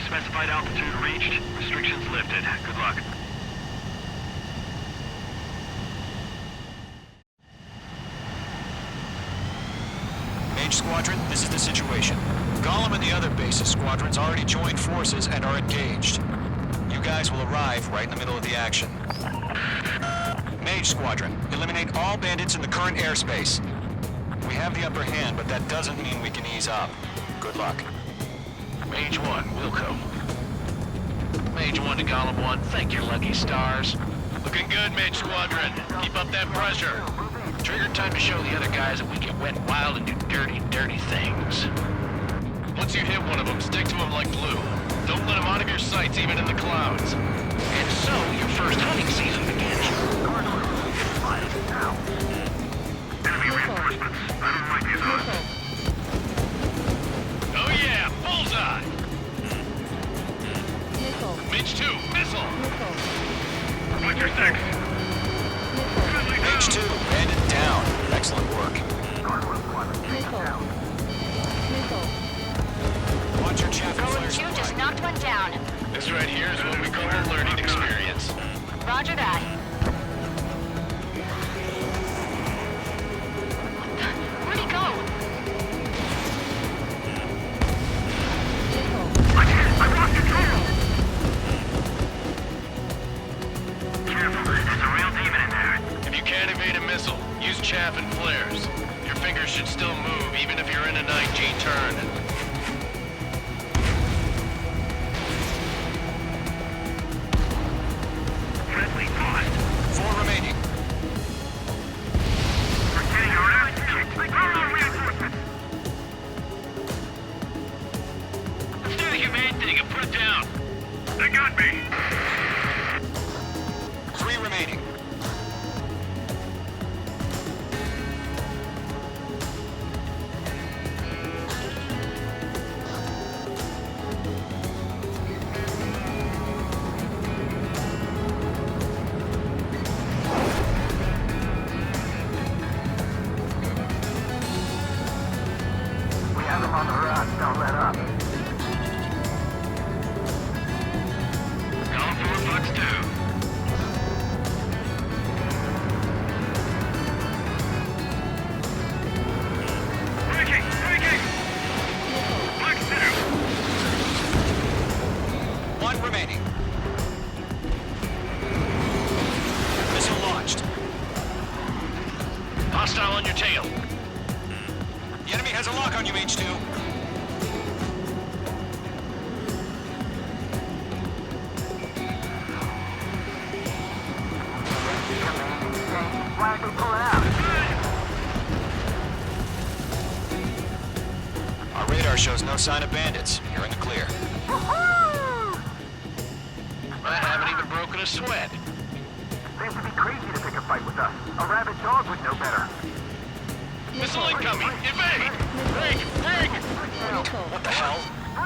Specified altitude reached. Restrictions lifted. Good luck. Mage Squadron, this is the situation. Gollum and the other bases squadrons already joined forces and are engaged. You guys will arrive right in the middle of the action. Mage Squadron, eliminate all bandits in the current airspace. We have the upper hand, but that doesn't mean we can ease up. Good luck. Mage 1, Wilco. Mage 1 to Column 1, thank your lucky stars. Looking good, Mage Squadron. Keep up that pressure. Trigger time to show the other guys that we can wet wild and do dirty, dirty things. Once you hit one of them, stick to him like glue. Don't let him out of your sights, even in the clouds. And so, your first hunting season begins. Enemy reinforcements. Might be us. Oh yeah, bullseye! Mage 2, missile! Butcher 6. Mage Mage 2, bandit down. Excellent work. Watch your chaff and flares. Golem 2 just knocked one down. This right here is what we call a learning experience. Roger that. Where'd he go? I lost control! Careful, there's a real demon in there. If you can't evade a missile, use chaff and flares. Your fingers should still move even if you're in a 9G turn. Friendly lost. 4 remaining. We're getting our ass kicked. Reinforcements! Let's do the humane thing and put it down. They got me. 3 remaining. We have them on the run. Don't let up. Going for bucks too. Breaking! Breaking! Bucks two. 1 remaining. Missile launched. Hostile on your tail. The enemy has a lock on you, Mage 2. Why don't we pull it out? Our radar shows no sign of bandits. You're in the clear. I haven't even broken a sweat. Seems to be crazy to pick a fight with us. A rabid dog would know better. Missile incoming! Evade! Break! Break! What the hell?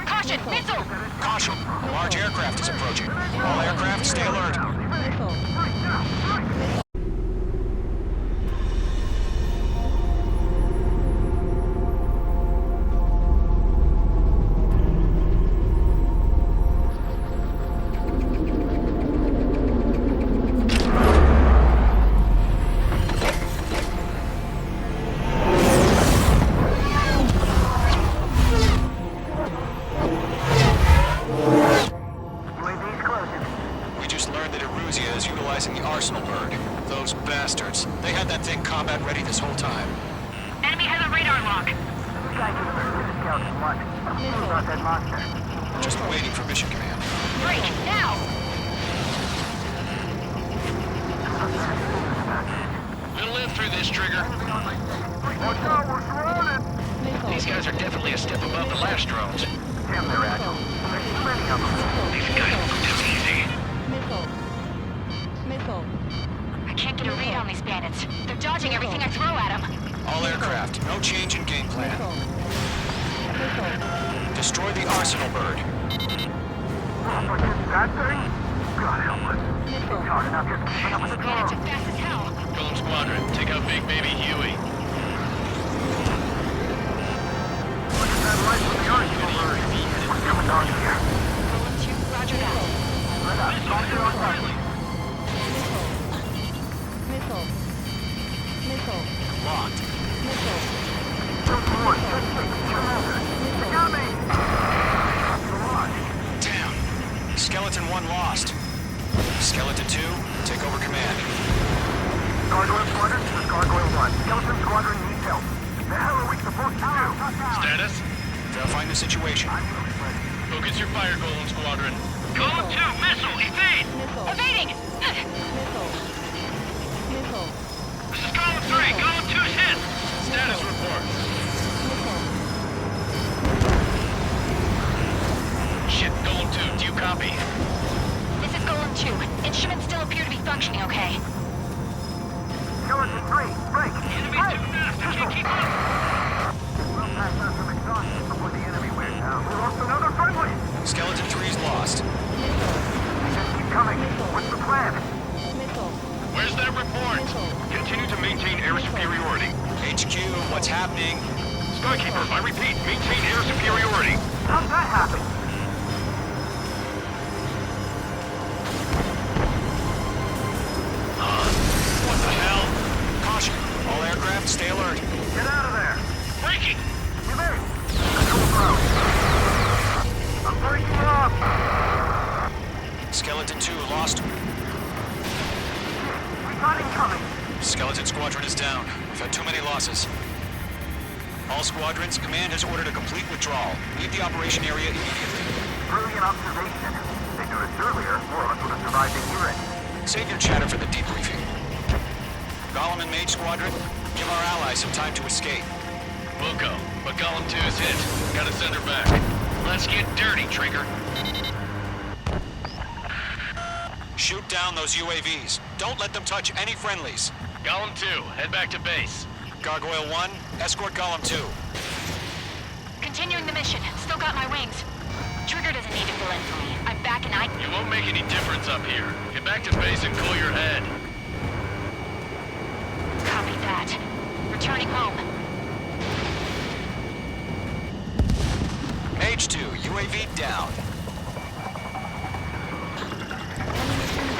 Caution! Missile! Caution! A large aircraft is approaching. All aircraft, stay alert. UAV's closing. We just learned that Eruzia is utilizing the Arsenal bird. Those bastards. They had that thing combat ready this whole time. Enemy has a radar lock. This guy just heard the scouts and what? Who about that monster? Just waiting for mission command. Break! Now! We'll live through this, Trigger. Watch out, we're surrounded! These guys are definitely a step above the last drones. Damn, they're agile. There's too many of them. These guys will do easy. I can't get a read on these bandits. They're dodging everything I throw at them. All aircraft, no change in game plan. Destroy the Arsenal bird. But that thing? God help us. It's hard enough just keeping up with the Bandits drone. are fast as hell. Golem Squadron, take out Big Baby Huey. Look at that light from the Arsenal bird. What's going on here? Golem 2, roger that. Let us stop it on target. Locked. Don't more, just take each other. They got me! Damn. Skeleton 1 lost. Skeleton 2, take over command. Gargoyle Squadron, this is Gargoyle 1. Skeleton Squadron needs help. The hell are we supposed to do? Status? Verifying the situation. Focus your fire, Golem Squadron. Golem 2, missile, evade! Evading! This is Golem 3, Golem 2's hit! Status report. Shit, Golem 2, do you copy? This is Golem 2. Instruments still appear to be functioning okay. Skeleton 3, break! Enemy too fast, I can't keep up! We'll pass out some exhaustion before the enemy wears down. We lost another friendly! Skeleton 3's lost. Just keep coming. What's the plan? Where's that report? Continue to had too many losses. All squadrons, command has ordered a complete withdrawal. Leave the operation area immediately. Brilliant observation. If they knew this earlier, more of us would have survived the hearing. Save your chatter for the debriefing. Golem and Mage Squadron, give our allies some time to escape. We'll go, but Golem 2's hit. Gotta send her back. Let's get dirty, Trigger. Shoot down those UAVs. Don't let them touch any friendlies. Golem 2, head back to base. Gargoyle 1, escort Golem 2. Continuing the mission. Still got my wings. Trigger doesn't need to fill in for me. I'm back and You won't make any difference up here. Get back to base and cool your head. Copy that. Returning home. Mage 2, UAV down.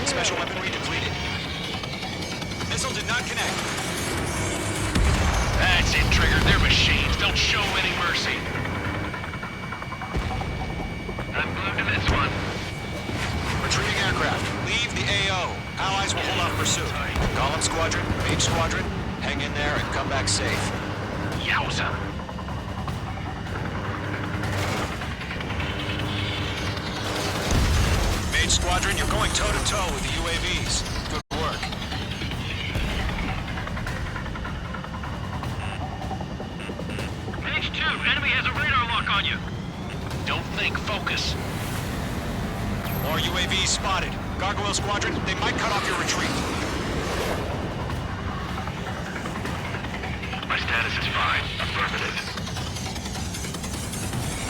Special weaponry depleted. Missile did not connect. That's it, Trigger. They're machines. Don't show any mercy. I'm glued to this one. Retreating aircraft. Leave the AO. Allies will hold off pursuit. Golem Squadron, Mage Squadron, hang in there and come back safe. Yowza. Mage Squadron, you're going toe-to-toe with the UAVs. Good work. Mage 2, enemy has a radar lock on you. Don't think, focus. More UAVs spotted. Gargoyle Squadron, they might cut off your retreat. My status is fine. Affirmative.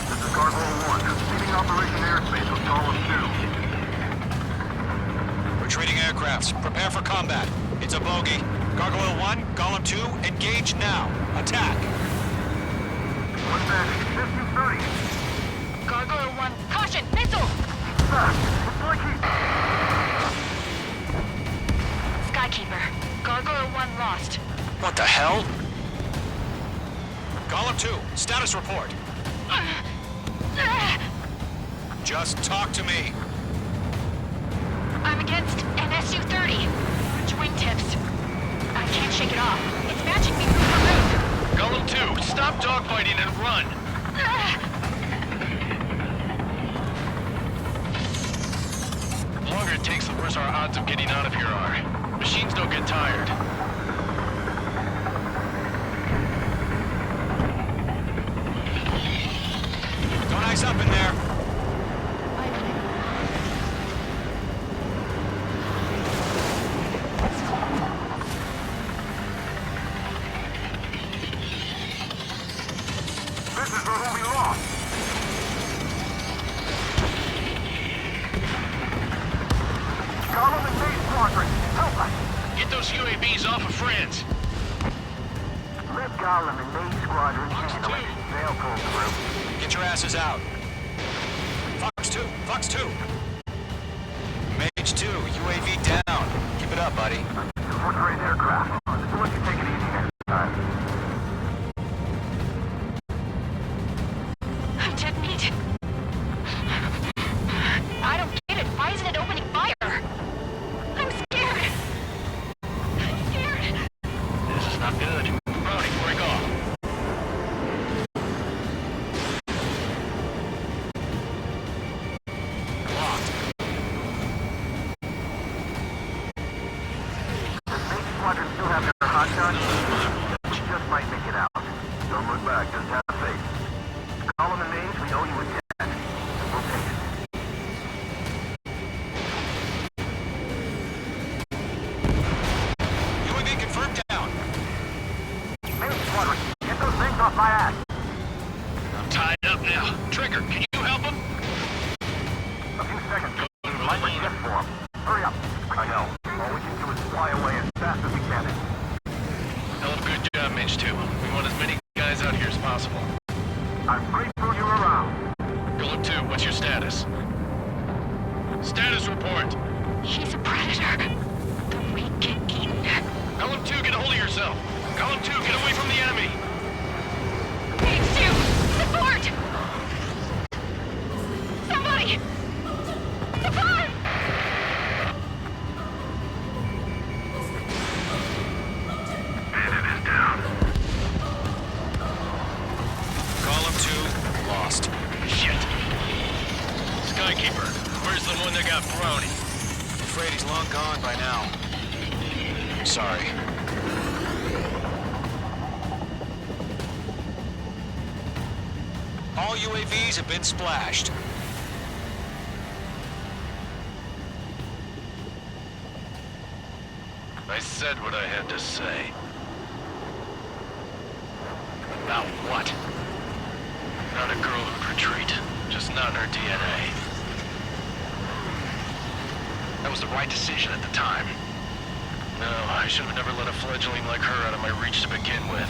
This is Gargoyle 1. Leaving Operation Airspace with Golem 2. Retreating aircrafts, prepare for combat. It's a bogey. Gargoyle 1, Golem 2, engage now. Attack. What's that? 50-30. Gargoyle 1. Caution! Missile! Skykeeper. Gargoyle 1 lost. What the hell? Golem 2, status report. Just talk to me. I'm against an Su-30. Which wingtips? I can't shake it off. It's matching me move for move. Golem 2, stop dogfighting and run. The longer it takes, the worse our odds of getting out of here are. Machines don't get tired. Don't ice up in there. This is for who we lost. Golem and Mage Squadron, help us! Get those UAVs off of friends. Let Golem and Mage Squadron handle it. They'll pull through. Get your asses out. Fox 2. Mage 2, UAV down. Keep it up, buddy. Fourth-grade aircraft. Just let you take it easy next time. Detonate. I don't get it. Why isn't it opening fire? I'm scared. I'm scared. This is not good. Brody, break off. Locked. Does Mage Squadron still have their hot gun? We just might make it out. Don't look back, just have faith. Golem and Mage, we owe you a debt. We'll take it. UAV confirmed down. Mage Squadron, get those things off my ass. I'm tied up now. Trigger, can you help him? A few seconds. Might be shift for him. Hurry up. I know. All we can do is fly away as fast as we can. Hell of a good job, Mage 2. We want as many guys out here as possible. I'm grateful you're around. Golem 2, what's your status? Status report. He's a predator. The weak get eaten. Golem 2, get a hold of yourself. Golem 2, get away from the enemy. Mage 2! Support! Somebody! Support! Bandit is down. Peacekeeper. Where's the one that got thrown? Afraid he's long gone by now. Sorry. All UAVs have been splashed. I said what I had to say. About what? Not a girl who'd retreat. Just not in her DNA. That was the right decision at the time. No, I should have never let a fledgling like her out of my reach to begin with.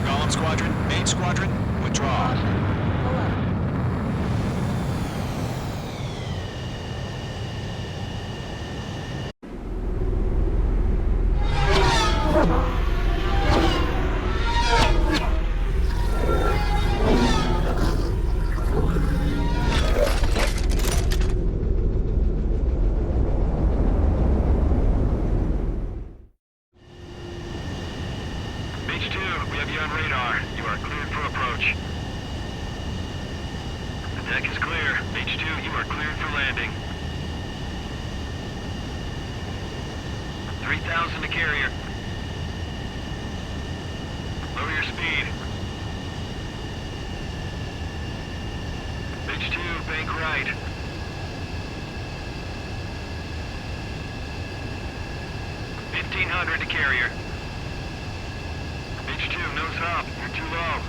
Golem Squadron, Main Squadron, withdraw. H2, we have you on radar. You are cleared for approach. The deck is clear. H2, you are cleared for landing. 3,000 to carrier. Lower your speed. H2, bank right. $1,500 to carrier. H2, nose up. You're too low.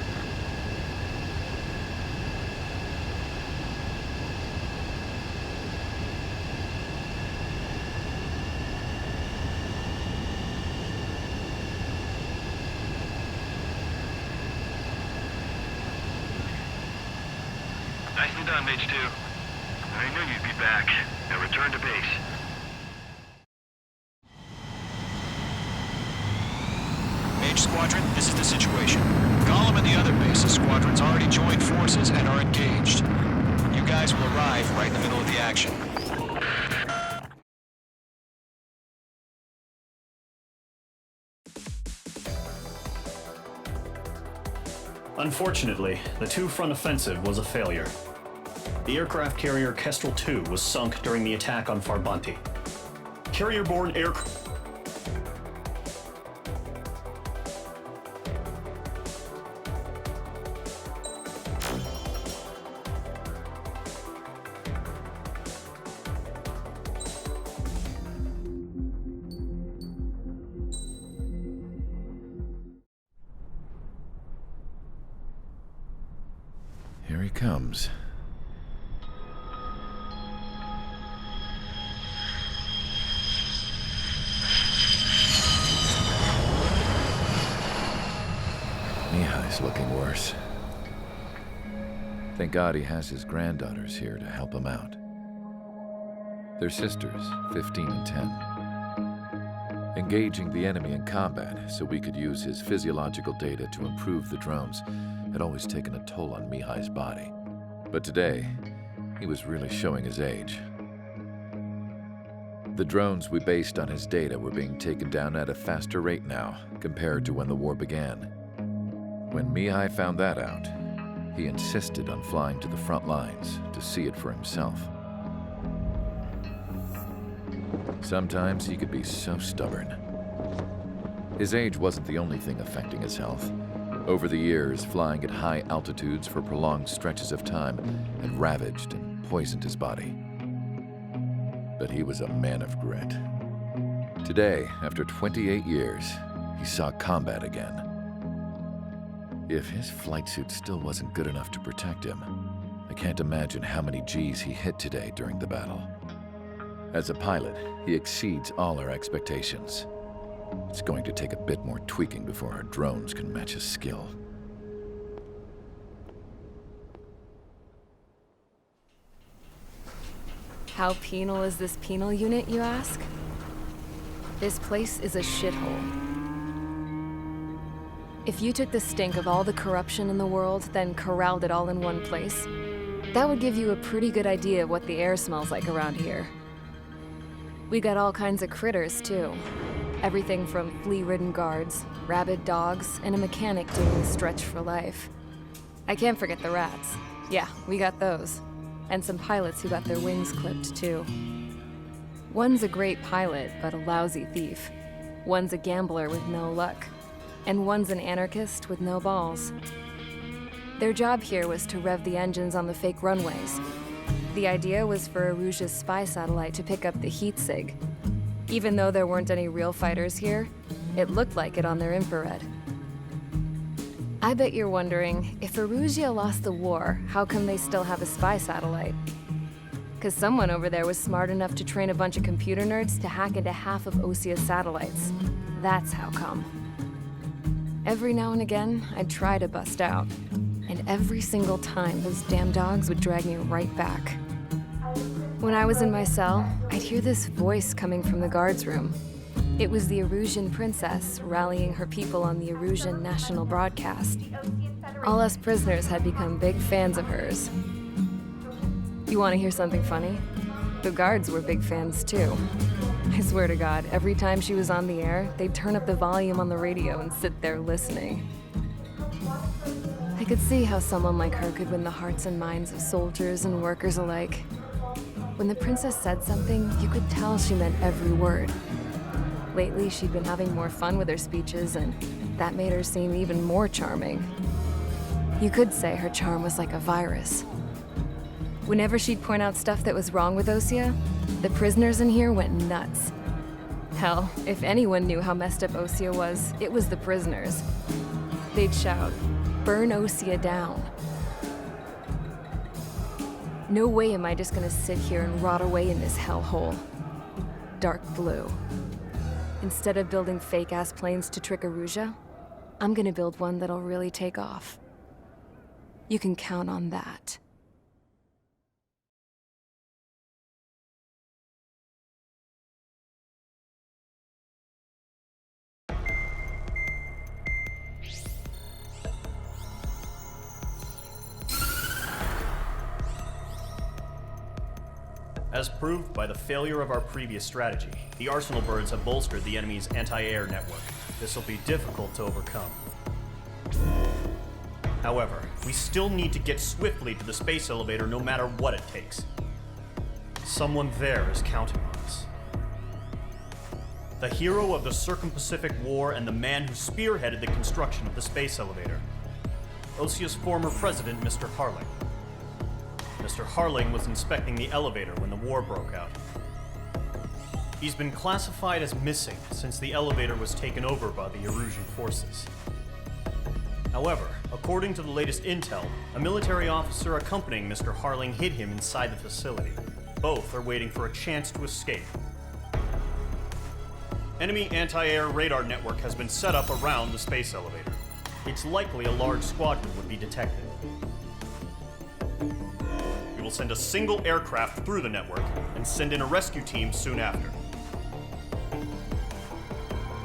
Nicely done, H2. I knew you'd be back. Now return to base. Mage Squadron, this is the situation. Golem and the other bases squadrons already joined forces and are engaged. You guys will arrive right in the middle of the action. Unfortunately, the two-front offensive was a failure. The aircraft carrier Kestrel II was sunk during the attack on Farbanti. Carrier-borne aircraft... Here he comes. Mihai's looking worse. Thank God he has his granddaughters here to help him out. They're sisters, 15 and 10. Engaging the enemy in combat so we could use his physiological data to improve the drones had always taken a toll on Mihai's body. But today, he was really showing his age. The drones we based on his data were being taken down at a faster rate now compared to when the war began. When Mihai found that out, he insisted on flying to the front lines to see it for himself. Sometimes he could be so stubborn. His age wasn't the only thing affecting his health. Over the years, flying at high altitudes for prolonged stretches of time had ravaged and poisoned his body. But he was a man of grit. Today, after 28 years, he saw combat again. If his flight suit still wasn't good enough to protect him, I can't imagine how many Gs he hit today during the battle. As a pilot, he exceeds all our expectations. It's going to take a bit more tweaking before our drones can match his skill. How penal is this penal unit, you ask? This place is a shithole. If you took the stink of all the corruption in the world, then corralled it all in one place, that would give you a pretty good idea of what the air smells like around here. We got all kinds of critters, too. Everything from flea-ridden guards, rabid dogs, and a mechanic doing the stretch for life. I can't forget the rats. Yeah, we got those. and some pilots who got their wings clipped, too. One's a great pilot, but a lousy thief. One's a gambler with no luck. And one's an anarchist with no balls. Their job here was to rev the engines on the fake runways. The idea was for Erusia's spy satellite to pick up the heat sig. Even though there weren't any real fighters here, it looked like it on their infrared. I bet you're wondering, if Erusia lost the war, how come they still have a spy satellite? Because someone over there was smart enough to train a bunch of computer nerds to hack into half of Osia's satellites. That's how come. Every now and again, I'd try to bust out. And every single time, those damn dogs would drag me right back. When I was in my cell, I'd hear this voice coming from the guards room. It was the Erusian princess rallying her people on the Erusian national broadcast. All us prisoners had become big fans of hers. You want to hear something funny? The guards were big fans too. I swear to God, every time she was on the air, they'd turn up the volume on the radio and sit there listening. I could see how someone like her could win the hearts and minds of soldiers and workers alike. When the princess said something, you could tell she meant every word. Lately, she'd been having more fun with her speeches, and that made her seem even more charming. You could say her charm was like a virus. Whenever she'd point out stuff that was wrong with Osia, the prisoners in here went nuts. Hell, if anyone knew how messed up Osia was, it was the prisoners. They'd shout, "Burn Osia down." No way am I just gonna sit here and rot away in this hellhole. Dark blue. Instead of building fake-ass planes to trick Erusia, I'm gonna build one that'll really take off. You can count on that. As proved by the failure of our previous strategy, the Arsenal birds have bolstered the enemy's anti-air network. This will be difficult to overcome. However, we still need to get swiftly to the space elevator no matter what it takes. Someone there is counting on us. The hero of the Circum-Pacific War and the man who spearheaded the construction of the space elevator. Osia's former president, Mr. Harling. Mr. Harling was inspecting the elevator when the war broke out. He's been classified as missing since the elevator was taken over by the Erusian forces. However, according to the latest intel, a military officer accompanying Mr. Harling hid him inside the facility. Both are waiting for a chance to escape. Enemy anti-air radar network has been set up around the space elevator. It's likely a large squadron would be detected. We will send a single aircraft through the network and send in a rescue team soon after.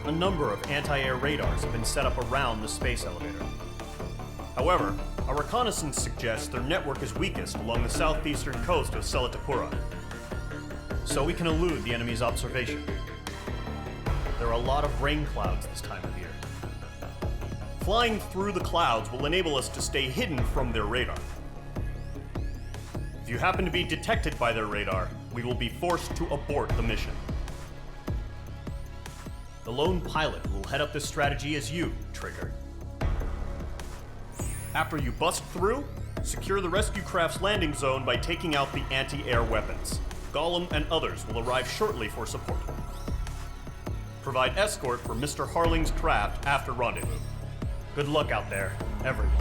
A number of anti-air radars have been set up around the space elevator. However, our reconnaissance suggests their network is weakest along the southeastern coast of Selatapura, so we can elude the enemy's observation. There are a lot of rain clouds this time of year. Flying through the clouds will enable us to stay hidden from their radar. If you happen to be detected by their radar, we will be forced to abort the mission. The lone pilot will head up this strategy as you, Trigger. After you bust through, secure the rescue craft's landing zone by taking out the anti-air weapons. Gollum and others will arrive shortly for support. Provide escort for Mr. Harling's craft after rendezvous. Good luck out there, everyone.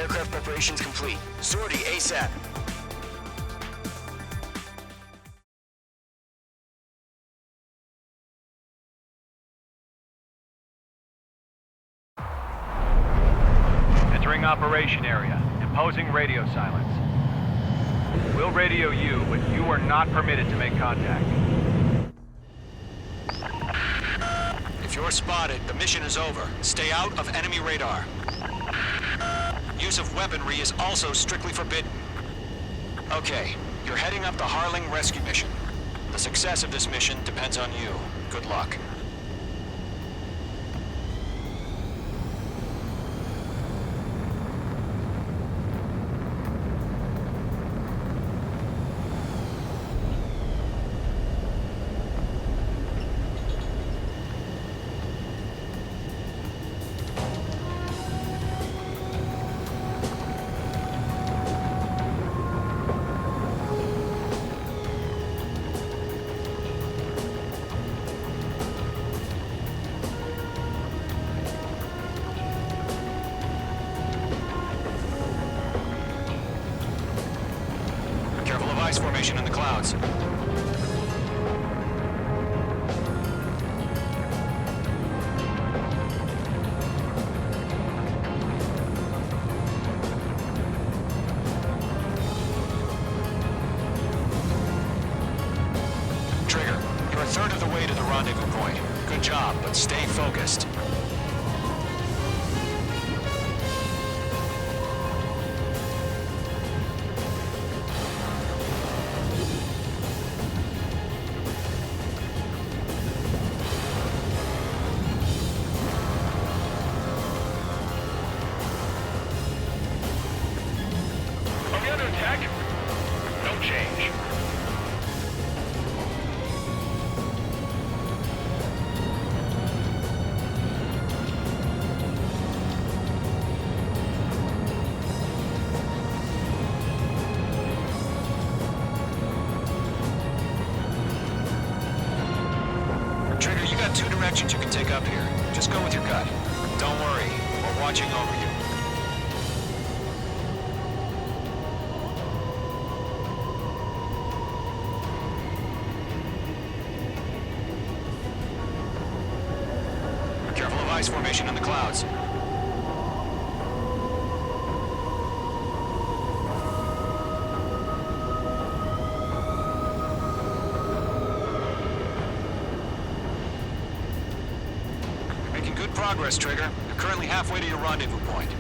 Aircraft preparations complete. Sortie ASAP. Entering operation area. Imposing radio silence. We'll radio you, but you are not permitted to make contact. If you're spotted, the mission is over. Stay out of enemy radar. Use of weaponry is also strictly forbidden. Okay, you're heading up the Harling rescue mission. The success of this mission depends on you. Good luck. Ice formation in the clouds. Trigger, you're a third of the way to the rendezvous point. Good job, but stay focused. Trigger, you got two directions you can take up here. Just go with your gut. Don't worry, we're watching over you. Careful of ice formation in the clouds. Progress, Trigger. You're currently halfway to your rendezvous point.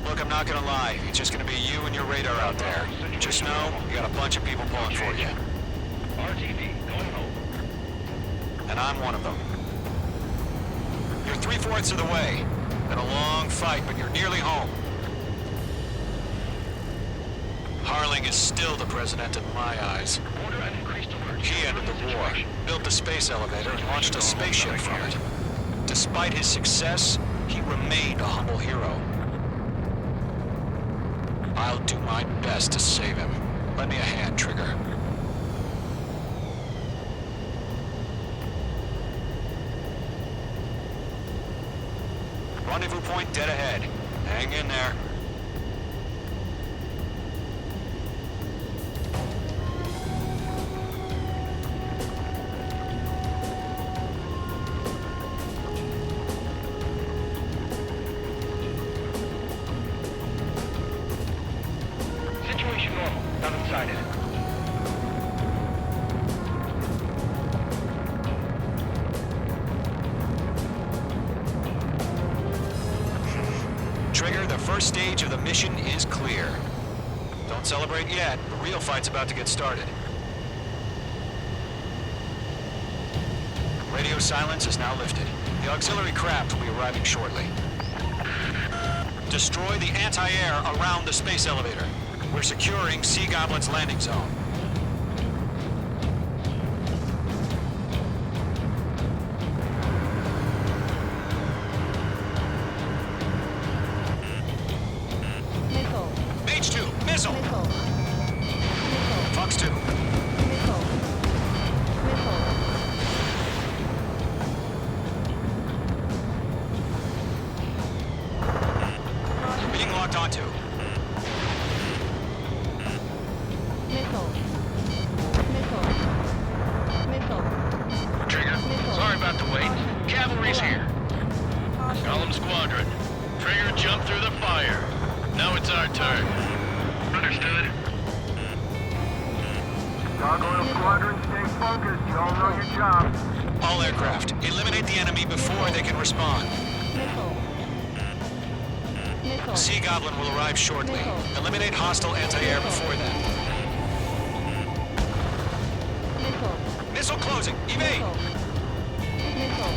Look, I'm not gonna lie. It's just gonna be you and your radar out there. Just know, you got a bunch of people pulling for you. RTD, going home. And I'm one of them. You're 3/4 of the way. Been a long fight, but you're nearly home. Harling is still the president in my eyes. Order an increased alert. He ended the war, built the space elevator, and launched a spaceship from it. Despite his success, he remained a humble hero. I'll do my best to save him. Lend me a hand, Trigger. Rendezvous point dead ahead. Hang in there. Situation normal. Nothing sighted. Trigger, the first stage of the mission is clear. Don't celebrate yet. The real fight's about to get started. Radio silence is now lifted. The auxiliary craft will be arriving shortly. Destroy the anti-air around the space elevator. We're securing Sea Goblin's landing zone. Missile. Mage 2, missile! Missile. Fox 2. Missile. Missile. Being locked onto. Gargoyle Squadron, stay focused. You all know your job. All aircraft, eliminate the enemy before they can respond. Missile. Missile. Sea Goblin will arrive shortly. Eliminate hostile anti-air before that. Missile. Missile closing. Evade! Missile. Missile.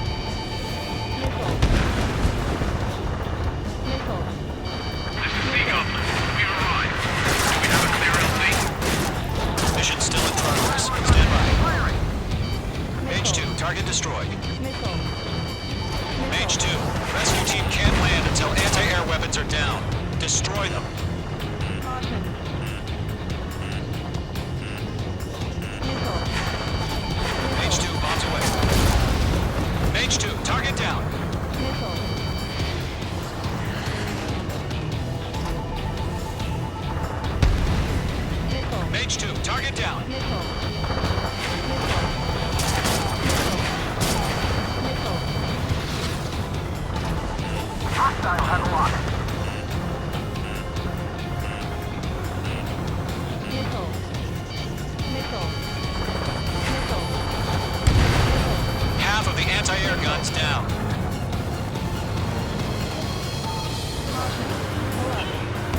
Missile. This is Sea Goblin. We arrived. Do we have a clear LZ? Mission still in progress. Stand by. Mage 2, target destroyed. Missile. Mage 2, rescue team can't land until anti-air weapons are down. Destroy them. Caution. Missile. Mage 2, bombs away. Mage 2, target down. Missile. Missile. Mage 2, target down. Missile. Hostile have lock. Missile. Missile. Missile. Half of the anti-air guns down.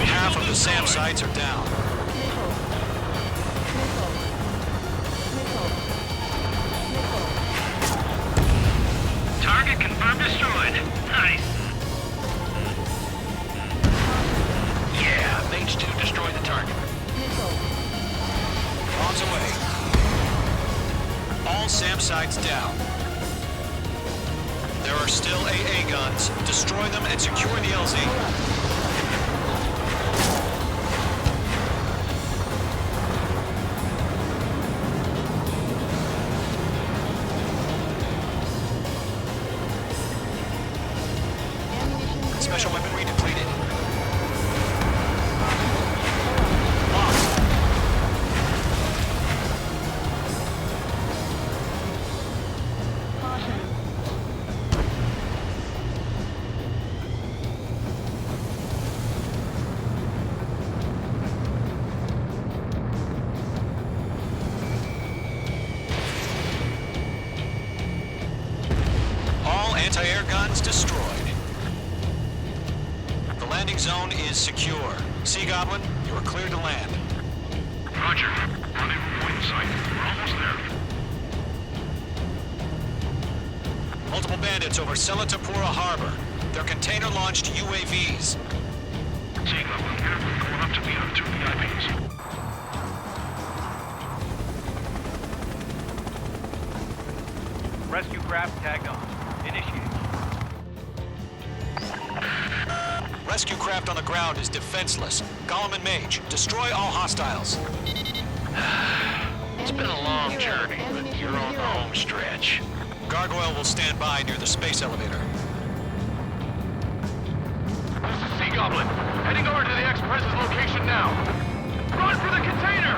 Half of the SAM sites are down. Missile. Missile. Missile. Missile. Target confirmed destroyed. Nice. Yeah, Mage 2 destroyed the target. Missile. Bombs away. All SAM sites down. There are still AA guns. Destroy them and secure the LZ. Ammunition Special zero. weaponry depleted. Lost. Caution. All anti-air guns destroyed. The landing zone is secure. Sea Goblin, you are cleared to land. Roger. Rendezvous point in sight. We're almost there. Multiple bandits over Selatapura Harbor. They're container-launched UAVs. Sea Goblin, careful going up to the other two VIPs. Rescue craft tagged on. Initiate. Rescue craft on the ground is defenseless. Gollum and Mage, destroy all hostiles. It's been a long journey, but you're on the home stretch. Gargoyle will stand by near the space elevator. This is Sea Goblin. Heading over to the Express's location now. Run for the container!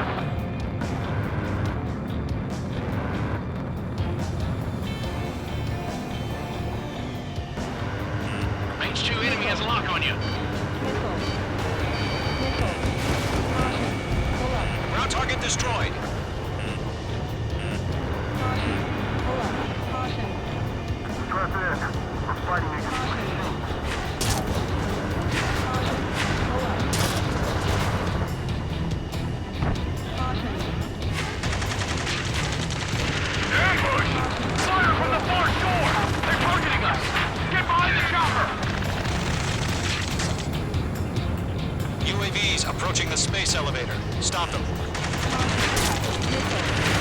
Mage 2 enemy has a lock on you. Missile. Missile. Caution. Pull up. Ground target destroyed. Caution. Pull up. Caution. Strap in. We're fighting against the machine. Caution. Pull up. Caution. Ambush! Fire from the far shore! They're targeting us! Get behind the chopper! UAVs approaching the space elevator. Stop them.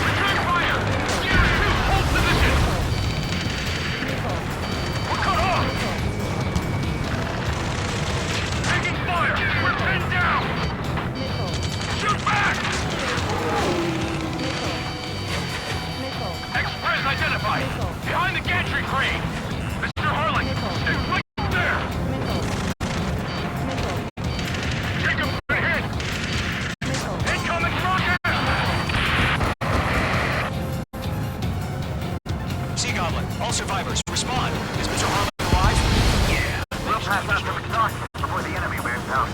Return fire! Gear 2, hold position! Missile. We're cut off! Taking fire! We're pinned down! Missile. Shoot back! Missile. Missile. Express identified! Behind the gantry crane! Mr. Harlan! Stay right there! Missile. Missile. Jacob, ahead! Missile. Incoming rocket! Sea Goblin, all survivors, respond. Is Mr. Harlan alive? Yeah! We'll pass out some exhaust before the enemy wears out.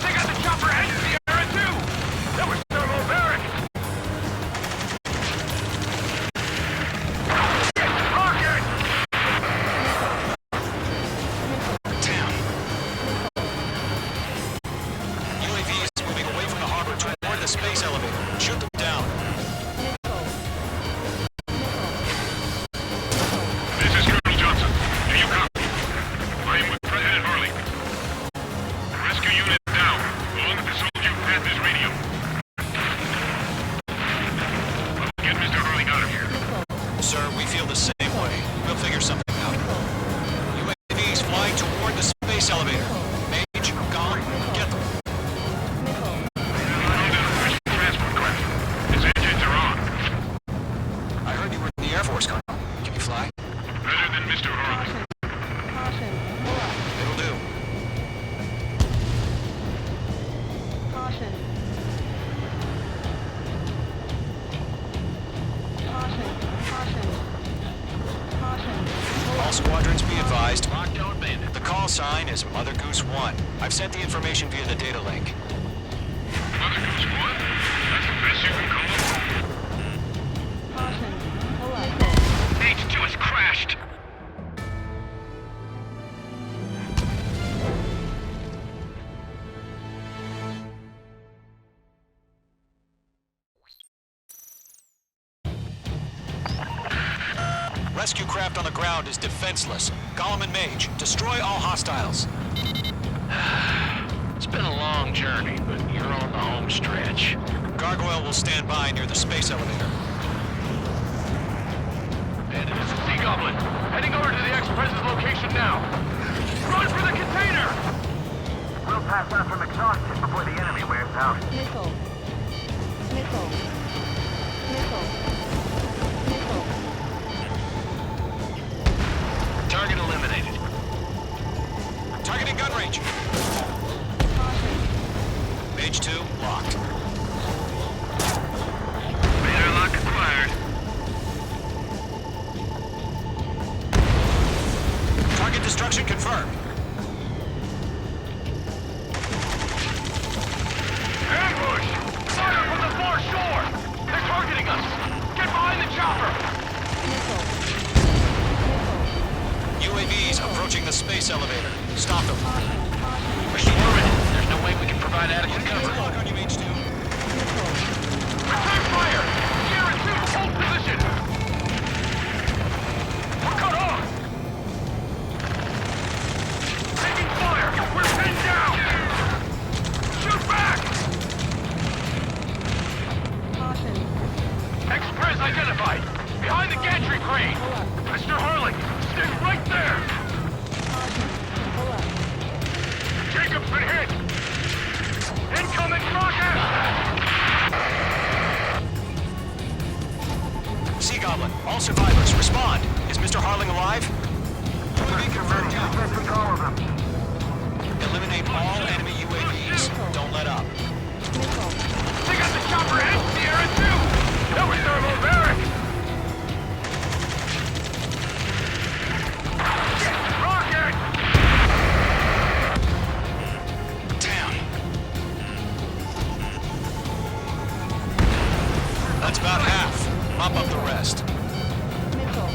They got the chopper heading to the area too! That was thermobaric! sign is Mother Goose 1. I've sent the information via the data link. Mother Goose 1? That's the best you can call it? Caution. Pull up. H2 has crashed. Rescue craft on the ground is defenseless. Gollum and Mage, destroy all hostiles. It's been a long journey, but you're on the home stretch. Gargoyle will stand by near the space elevator. Bandit, this is Sea Goblin. Heading over to the Express's location now. Run for the container! We'll pass out from exhaustion before the enemy wears out. Missile. Missile. Missile. Missile. Target eliminated. Targeting gun range. Caution. Mage 2, locked. Radar lock acquired. Target destruction confirmed. Ambush! Fire from the far shore! They're targeting us! Get behind the chopper! Missile. UAVs approaching the space elevator. Stop them. We're swarming. There's no way we can provide adequate cover. Lock on you, Mage 2. Return fire! Sierra 2, hold position! We're cut off! Taking fire! We're pinned down! Shoot back! Caution. Express identified! Behind the gantry crane! Mr. Harling, stay right there! Caution. Pull up. Jacob's been hit! Incoming rocket! Sea Goblin, all survivors, respond. Is Mr. Harling alive? UAV confirmed down. All of them. Eliminate all enemy UAVs. Don't let up. Missile. They got the chopper and Sierra 2! That was thermobaric! Rocket! Down. That's about half. Mop up the rest. Missile.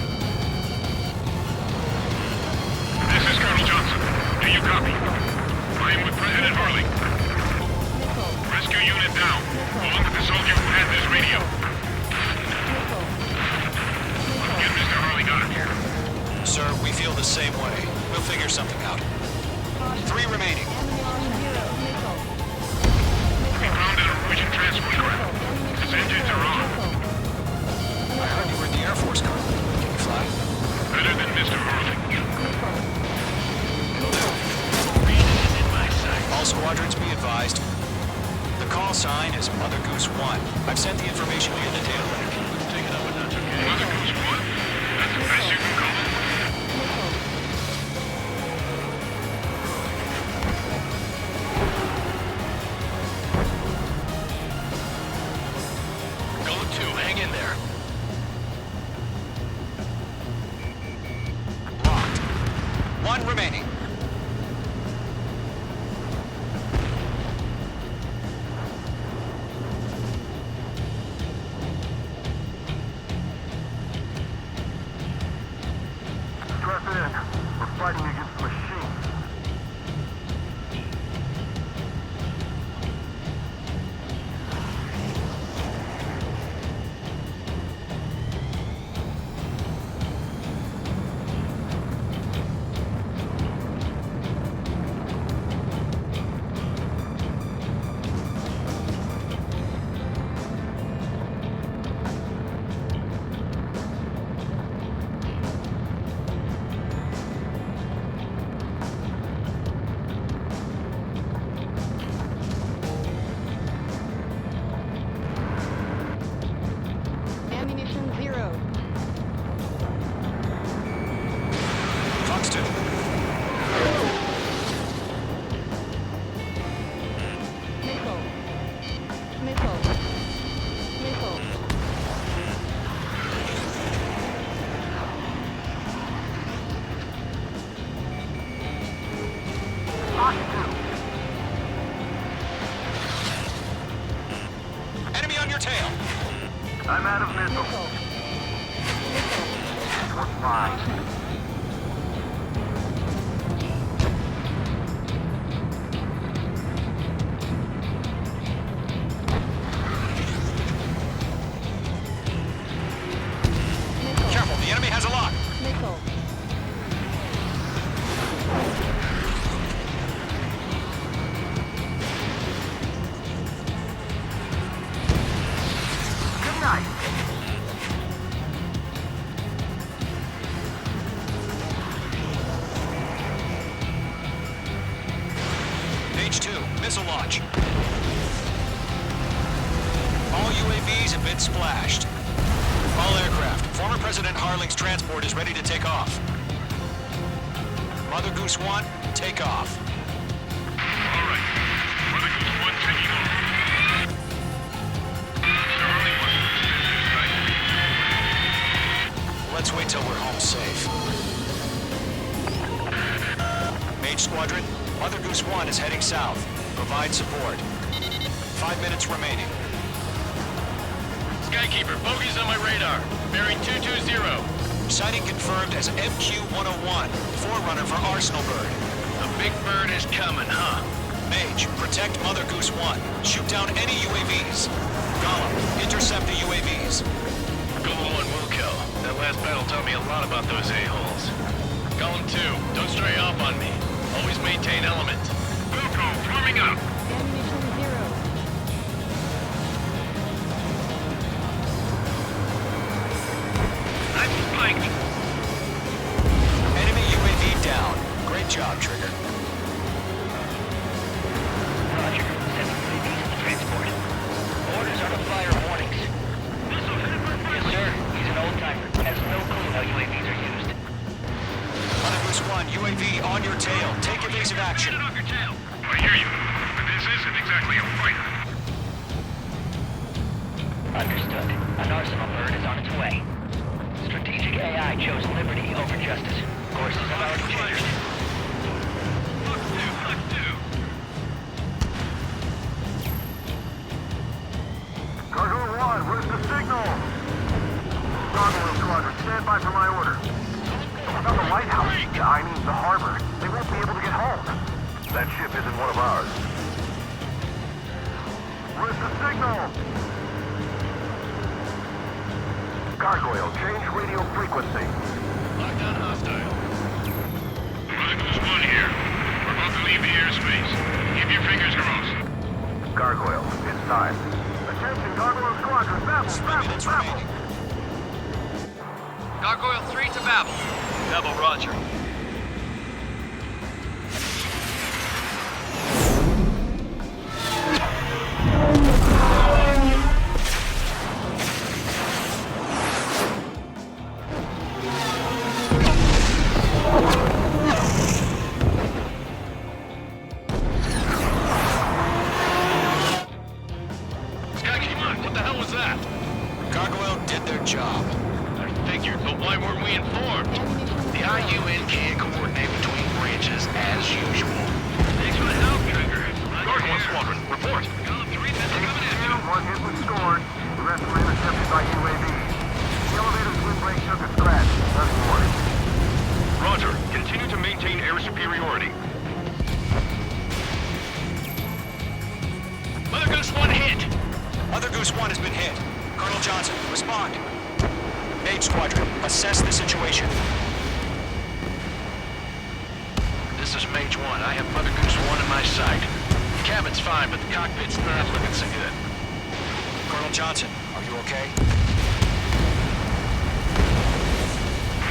This is Colonel Johnson. Do you copy? I am with President Harling. Missile. Rescue unit down, along with the soldier who had this radio. Missile. Get Mr. Harling out of here. Sir, we feel the same way. We'll figure something out. 3 remaining. Enemy on zero. Missile. We found a Norwegian transport craft. Its engines are on. I heard you were in the Air Force, Colonel. Can you fly? Better than Mr. Harling. All squadrons be advised. The call sign is Mother Goose 1. I've sent the information via the data link. Let's take it up a notch, okay? Mother Goose 1? That's the best you can call it? Go 2, hang in there. Locked. 1 remaining. Strap in. We're fighting against machines. I'm out of missiles. We're fine. Careful, the enemy has a lock. Nickel. Good night. Page 2, missile launch. All UAVs have been splashed. All aircraft, former President Harling's transport is ready to take off. Mother Goose 1, take off. All right. Mother Goose 1 taking off. Mr. Harling wants to extend his sight. Let's wait till we're home safe. Mage Squadron, Mother Goose 1 is heading south. Provide support. 5 minutes remaining. Skykeeper, bogey's on my radar. Bearing 220. Sighting confirmed as MQ-101, forerunner for Arsenal Bird. A big bird is coming, huh? Mage, protect Mother Goose 1. Shoot down any UAVs. Gollum, intercept the UAVs. Golem 1 will kill. That last battle taught me a lot about those a-holes. Golem 2, don't stray off on me. Always maintain element. Wilco, forming up. Ammunition 0. I'm spiked. Enemy UAV down. Great job, Trigger. Roger. Sending UAVs to the transport. Orders are to fire warnings. Missile headed for Yes, sir. He's an old-timer. Has no clue how UAVs are used. Mother Goose 1, UAV on your tail. Take evasive action. Get it off your tail. I hear you. But this isn't exactly a fighter. Understood. An Arsenal Bird is on its way. Strategic AI chose liberty over justice. Courses have already changed. Fuck two. Cargo 1, where's the signal? Cargo Squadron, stand by for my order. About the lighthouse. I mean, the harbor. They won't be able to get home. That ship isn't one of ours. Where's the signal? Gargoyle, change radio frequency. Lockdown hostile. Mother Goose 1 here. We're about to leave the airspace. Keep your fingers crossed. Gargoyle, it's time. Attention, Gargoyle Squadron, Babel. Gargoyle 3 to Babel. Double Roger. Skykeeper, what the hell was that? Gargoyle did their job. I figured, but why weren't we informed? The IUN can't coordinate between branches as usual. Thanks for the help, Trigger. Gargoyle Squadron, report. Golem 3 missile coming in. One hit was scored. The rest were intercepted by UAV. The elevator's windbreak took a scratch. That's warning. Roger. Continue to maintain air superiority. Mother Goose 1 hit! Mother Goose 1 has been hit. Colonel Johnson, respond. Mage Squadron, assess the situation. This is Mage 1. I have Mother Goose 1 in my sight. The cabin's fine, but the cockpit's not looking so good. Colonel Johnson, are you okay?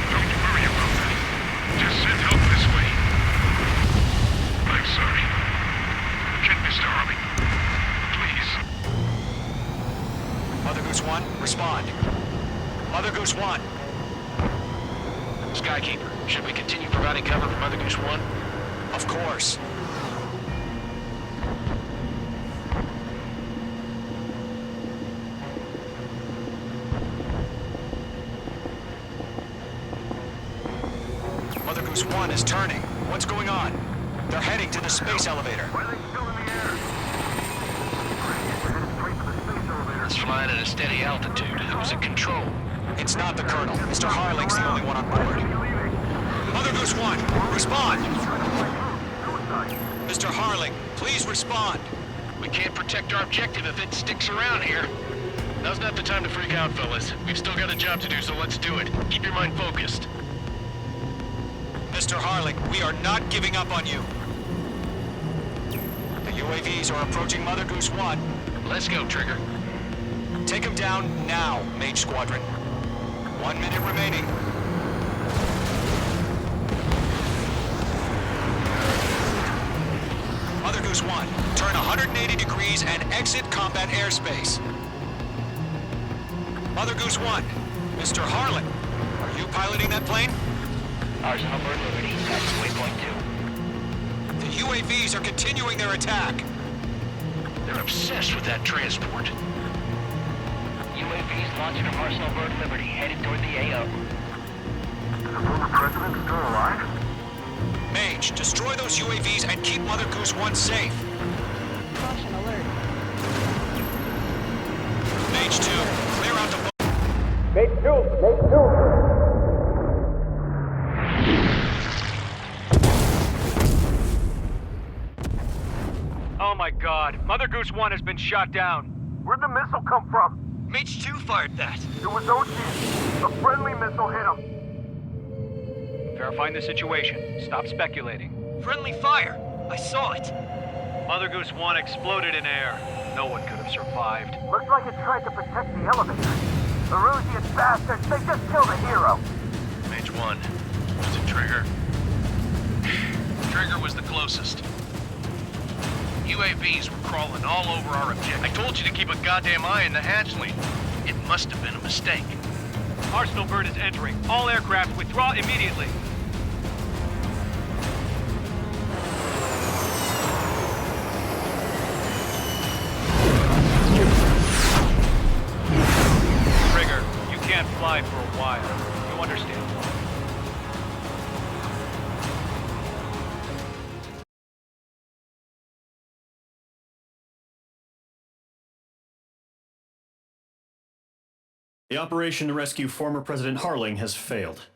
Don't worry about that. Just send help this way. I'm sorry. Get Mr. Harling. Please. Mother Goose 1, respond. Mother Goose 1. Skykeeper, should we continue providing cover for Mother Goose 1? Of course. Mother Goose 1 is turning. What's going on? They're heading to the space elevator. Why are they still in the air? We're headed straight for the space elevator. Pilots flying at a steady altitude. Who's in control? It's not the Colonel. Mr. Harling's the only one on board. Mother Goose 1, respond! Mr. Harling, please respond. We can't protect our objective if it sticks around here. Now's not the time to freak out, fellas. We've still got a job to do, so let's do it. Keep your mind focused. Mr. Harling, we are not giving up on you. The UAVs are approaching Mother Goose 1. Let's go, Trigger. Take them down now, Mage Squadron. 1 minute remaining. Mother Goose 1, turn 180 degrees and exit combat airspace. Mother Goose 1, Mr. Harling, are you piloting that plane? Arsenal Bird Liberty, that's waypoint 2. The UAVs are continuing their attack. They're obsessed with that transport. UAVs launched from Arsenal Bird Liberty, headed toward the AO. Is the former president still alive? Mage, destroy those UAVs and keep Mother Goose 1 safe. Caution alert. Mage 2, clear out the... Mage 2! Oh my god, Mother Goose 1 has been shot down. Where'd the missile come from? Mage 2 fired that. It was Ocean. A friendly missile hit him. Verifying the situation. Stop speculating. Friendly fire. I saw it. Mother Goose 1 exploded in air. No one could have survived. Looks like it tried to protect the elevator. The Rusian bastards, they just killed a hero. Mage 1. Was it Trigger? Trigger was the closest. UAVs were crawling all over our objective. I told you to keep a goddamn eye in the hatchling. It must have been a mistake. Arsenal Bird is entering. All aircraft withdraw immediately. Trigger, you can't fly for a while. You understand why. The operation to rescue former President Harling has failed.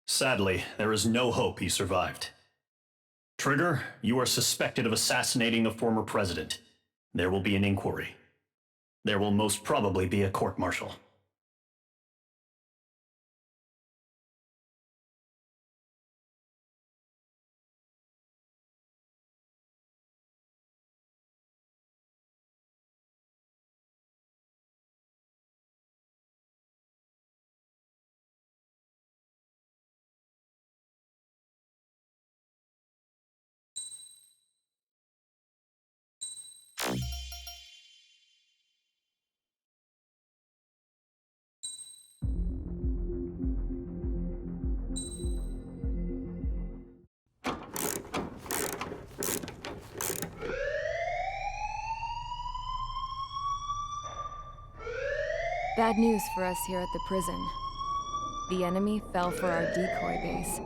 Sadly, there is no hope he survived. Trigger, you are suspected of assassinating the former president. There will be an inquiry. There will most probably be a court-martial. Bad news for us here at the prison. The enemy fell for our decoy base.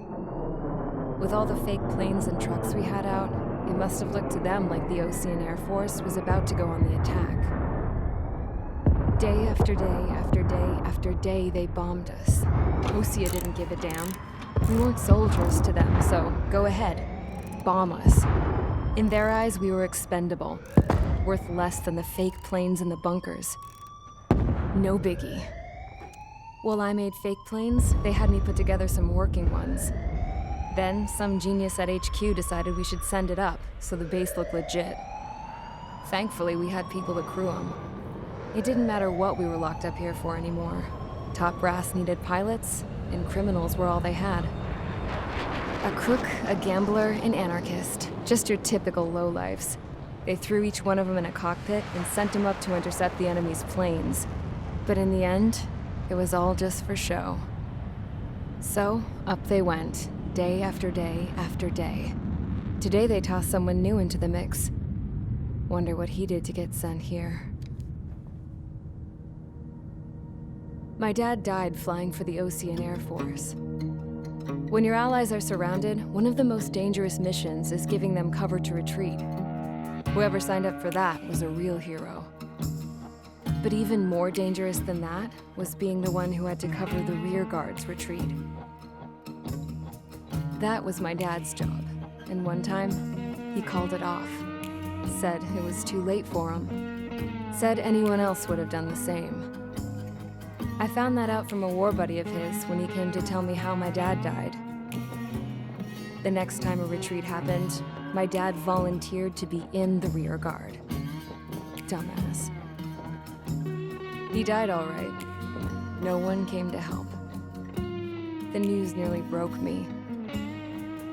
With all the fake planes and trucks we had out, it must have looked to them like the Osean Air Force was about to go on the attack. Day after day after day after day, they bombed us. Osea didn't give a damn. We weren't soldiers to them, so go ahead. Bomb us. In their eyes, we were expendable. Worth less than the fake planes in the bunkers. No biggie. While I made fake planes, they had me put together some working ones. Then, some genius at HQ decided we should send it up, so the base looked legit. Thankfully, we had people to crew them. It didn't matter what we were locked up here for anymore. Top brass needed pilots, and criminals were all they had. A crook, a gambler, an anarchist. Just your typical lowlifes. They threw each one of them in a cockpit and sent them up to intercept the enemy's planes. But in the end, it was all just for show. So, up they went, day after day after day. Today they tossed someone new into the mix. Wonder what he did to get sent here. My dad died flying for the Osean Air Force. When your allies are surrounded, one of the most dangerous missions is giving them cover to retreat. Whoever signed up for that was a real hero. But even more dangerous than that was being the one who had to cover the rear guard's retreat. That was my dad's job, and one time, he called it off. Said it was too late for him. Said anyone else would have done the same. I found that out from a war buddy of his when he came to tell me how my dad died. The next time a retreat happened, my dad volunteered to be in the rear guard. Dumbass. He died all right. No one came to help. The news nearly broke me.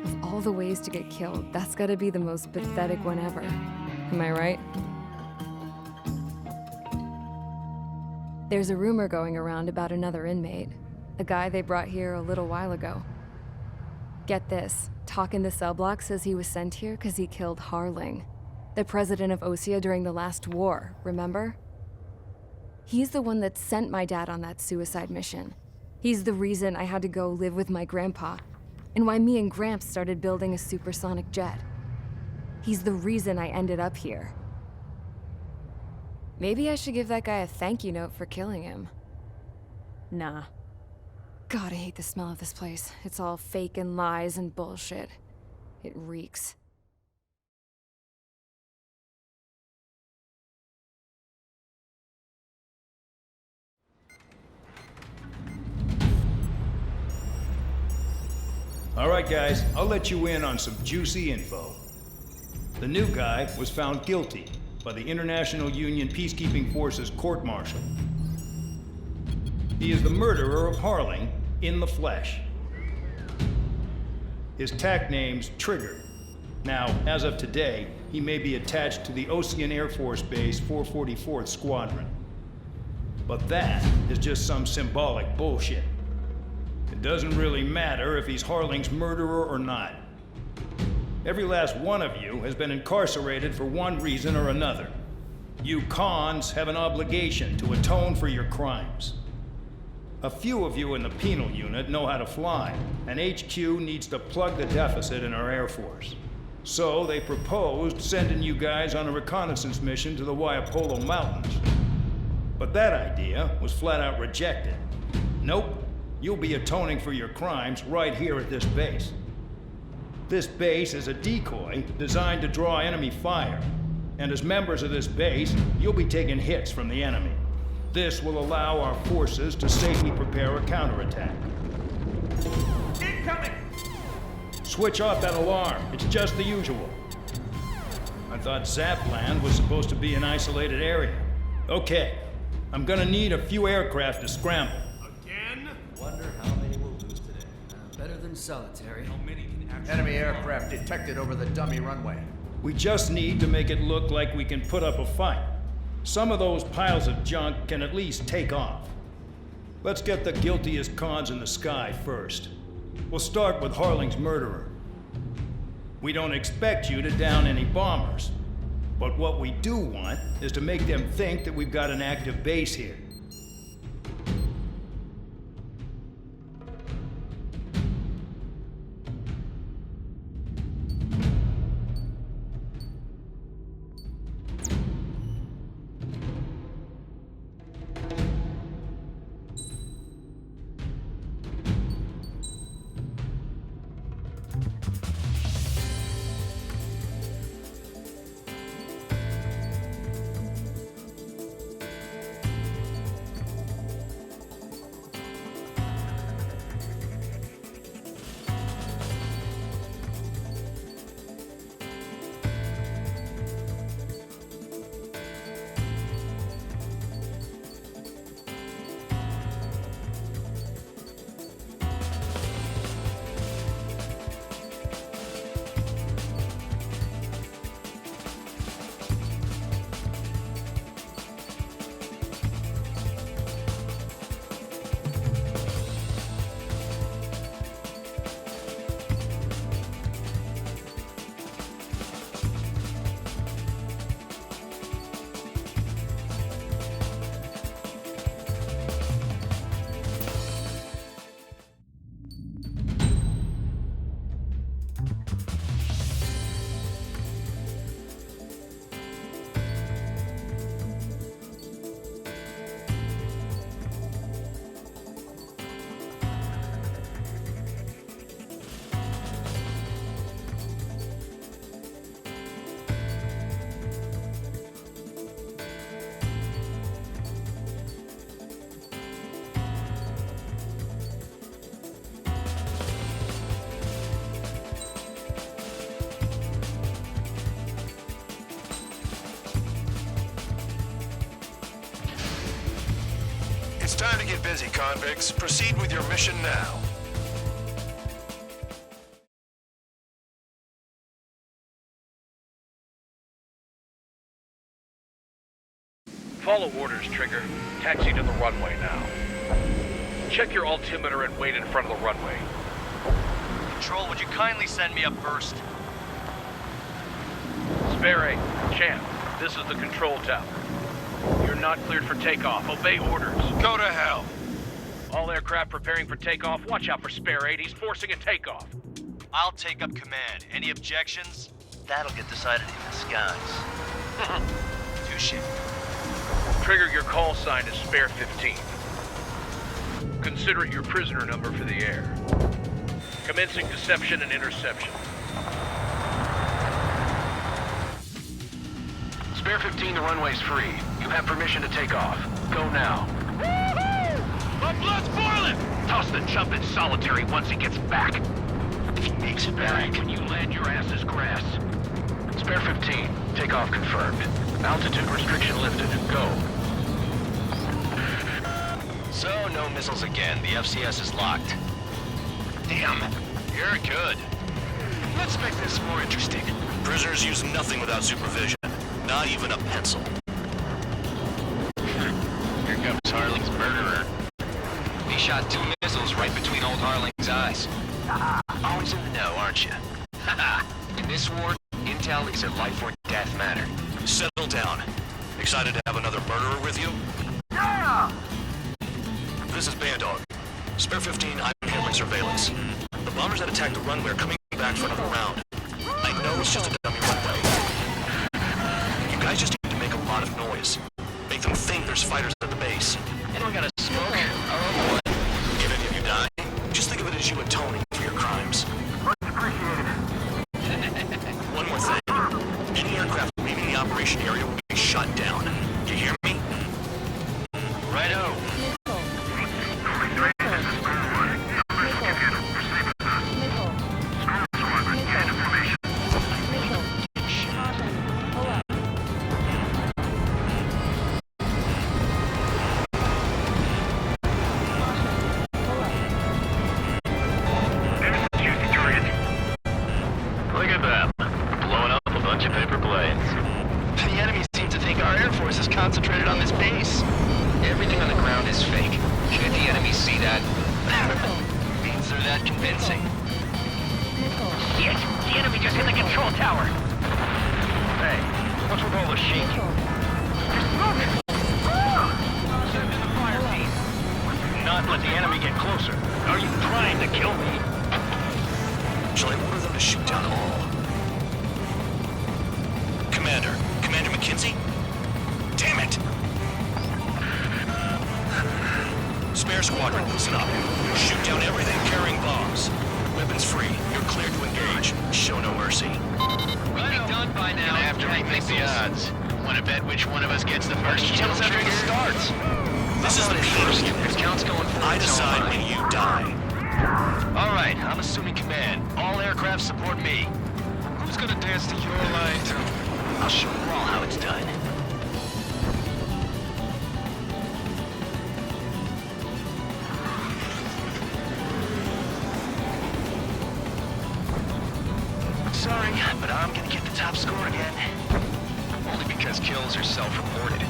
Of all the ways to get killed, that's gotta be the most pathetic one ever. Am I right? There's a rumor going around about another inmate, a guy they brought here a little while ago. Get this, talk in the cell block says he was sent here because he killed Harling, the president of Osea during the last war, remember? He's the one that sent my dad on that suicide mission. He's the reason I had to go live with my grandpa, and why me and Gramps started building a supersonic jet. He's the reason I ended up here. Maybe I should give that guy a thank you note for killing him. Nah. God, I hate the smell of this place. It's all fake and lies and bullshit. It reeks. All right, guys, I'll let you in on some juicy info. The new guy was found guilty by the International Union Peacekeeping Forces court-martial. He is the murderer of Harling in the flesh. His tack name's Trigger. Now, as of today, he may be attached to the Osean Air Force Base 444th Squadron. But that is just some symbolic bullshit. It doesn't really matter if he's Harling's murderer or not. Every last one of you has been incarcerated for one reason or another. You cons have an obligation to atone for your crimes. A few of you in the penal unit know how to fly, and HQ needs to plug the deficit in our Air Force. So they proposed sending you guys on a reconnaissance mission to the Waiapolo Mountains. But that idea was flat out rejected. Nope. You'll be atoning for your crimes right here at this base. This base is a decoy designed to draw enemy fire, and as members of this base, you'll be taking hits from the enemy. This will allow our forces to safely prepare a counterattack. Incoming! Switch off that alarm. It's just the usual. I thought Zapland was supposed to be an isolated area. Okay, I'm gonna need a few aircraft to scramble. Wonder how many we'll lose today. Better than solitary. How many can actually... Enemy aircraft detected over the dummy runway. We just need to make it look like we can put up a fight. Some of those piles of junk can at least take off. Let's get the guiltiest cons in the sky first. We'll start with Harling's murderer. We don't expect you to down any bombers, but what we do want is to make them think that we've got an active base here. It's time to get busy, convicts. Proceed with your mission now. Follow orders, Trigger. Taxi to the runway now. Check your altimeter and wait in front of the runway. Control, would you kindly send me up first? Spare 8, Champ, this is the control tower. You're not cleared for takeoff. Obey orders. Go to hell. All aircraft preparing for takeoff. Watch out for Spare 8. He's forcing a takeoff. I'll take up command. Any objections? That'll get decided in the skies. Touche. Trigger, your call sign is Spare 15. Consider it your prisoner number for the air. Commencing deception and interception. Spare 15, the runway's free. You have permission to take off. Go now. My blood's boiling! Toss the chump in solitary once he gets back. If he makes it back. When you land, your ass is grass. Spare 15, takeoff confirmed. Altitude restriction lifted. Go. So, no missiles again. The FCS is locked. Damn, you're good. Let's make this more interesting. Prisoners use nothing without supervision. Not even a pencil. Here comes Harling's murderer. He shot 2 missiles right between old Harling's eyes. Always in the know, aren't you? In this war, intel is a life or death matter. Settle down. Excited to have another murderer with you? Yeah! This is Bandog. Spare 15, I'm handling surveillance. The bombers that attacked the runway are coming back for another round. I know it's just a dummy runway. You guys just need to make a lot of noise. Make them think there's fighters at the base. Anyone got a smoke? Oh boy. If any of you die, just think of it as you atoning for your crimes. Much appreciated. One more thing. Any aircraft leaving the operation area will be shot down. You hear me? Righto. Look at them. Blowing up a bunch of paper planes. The enemy seem to think our Air Force is concentrated on this base. Everything on the ground is fake. Should the enemy see that? Means they're that convincing. Shit! The enemy just hit the control tower! Hey, what's with all the shaking? Send in the fire team. Not let the enemy get closer. Are you trying to kill me? Shall I order them to shoot down all? Commander McKenzie? Damn it! Spare squadron, listen up. Shoot down everything carrying bombs. Weapons free. You're cleared to engage. Show no mercy. We'll be done by now. Gonna have to rethink the odds. Want to bet which one of us gets the first kill after it starts? This is the first. This count's going for I decide when you die. All right, I'm assuming command. All aircraft support me. Who's gonna dance to your line? I'll show you all how it's done. Sorry, but I'm gonna get the top score again. Only because kills are self-reported.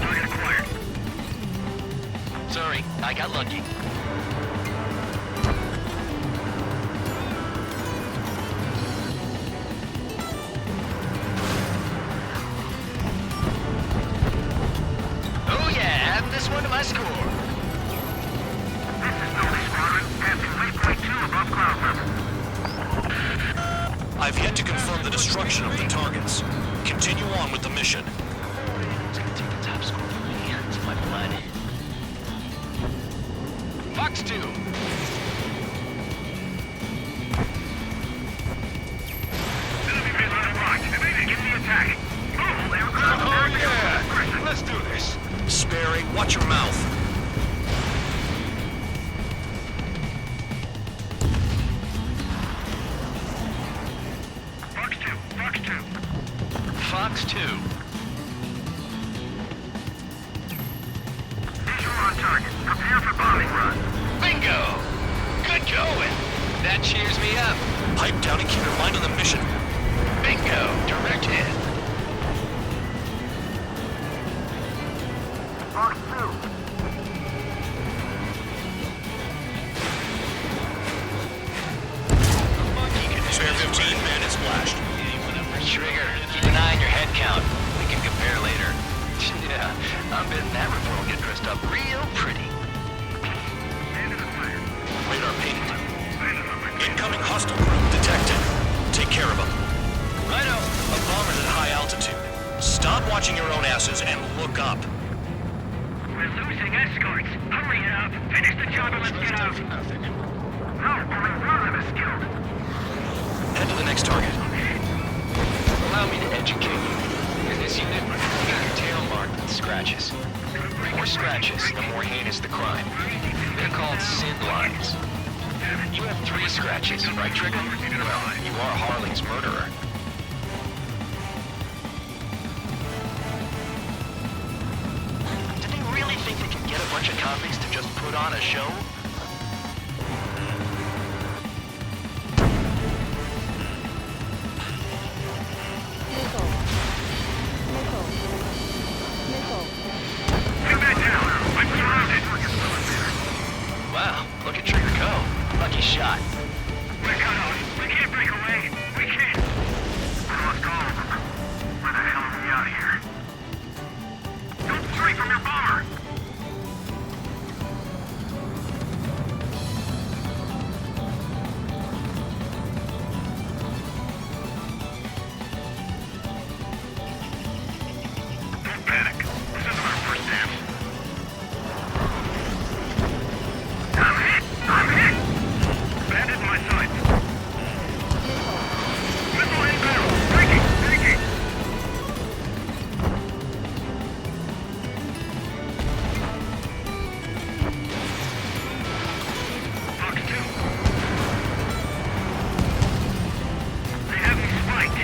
Target acquired. Sorry, I got lucky. Oh yeah, add this one to my score. This is Noble Squadron, passing waypoint 2 above cloud level. I've yet to confirm the destruction of the targets. Continue on with the mission. It's gonna take the top score from me. It's my blood. Fox 2. Enemy missile on right. Begin the attack. Move, aircraft. Oh yeah! Let's do this. Sperry, watch your mouth. Fox 2. Fox 2. Visual on target. Prepare for bombing run. Bingo! Good going. That cheers me up. Pipe down and keep your mind on the mission. Bingo! Direct hit. Fox 2. Spare 15, bandit splashed. Trigger, keep an eye on your head count. We can compare later. Yeah, I'm betting that report will get dressed up real pretty. Radar pinged. Incoming hostile group detected. Take care of them. Righto. A bomber's at high altitude. Stop watching your own asses and look up. We're losing escorts. Hurry it up. Finish the job and let's get out. No, only one of them is killed. Head to the next target. Allow me to educate you. In this unit, you get your tail marked with scratches. The more scratches, the more heinous the crime. They're called sin lines. You have 3 scratches, right, Trigger? Well, you are Harling's murderer. Did they really think they could get a bunch of convicts to just put on a show? Wow, look at Trigger go. Lucky shot. We're cut off. We can't break away. We can't. We lost all of them. Where the hell are we out of here? Don't stray from your bomber! Don't panic. This isn't our first dance. I'm hit! Bandit in my sights. Missile inbound! Taking! Fox 2. They have me spiked.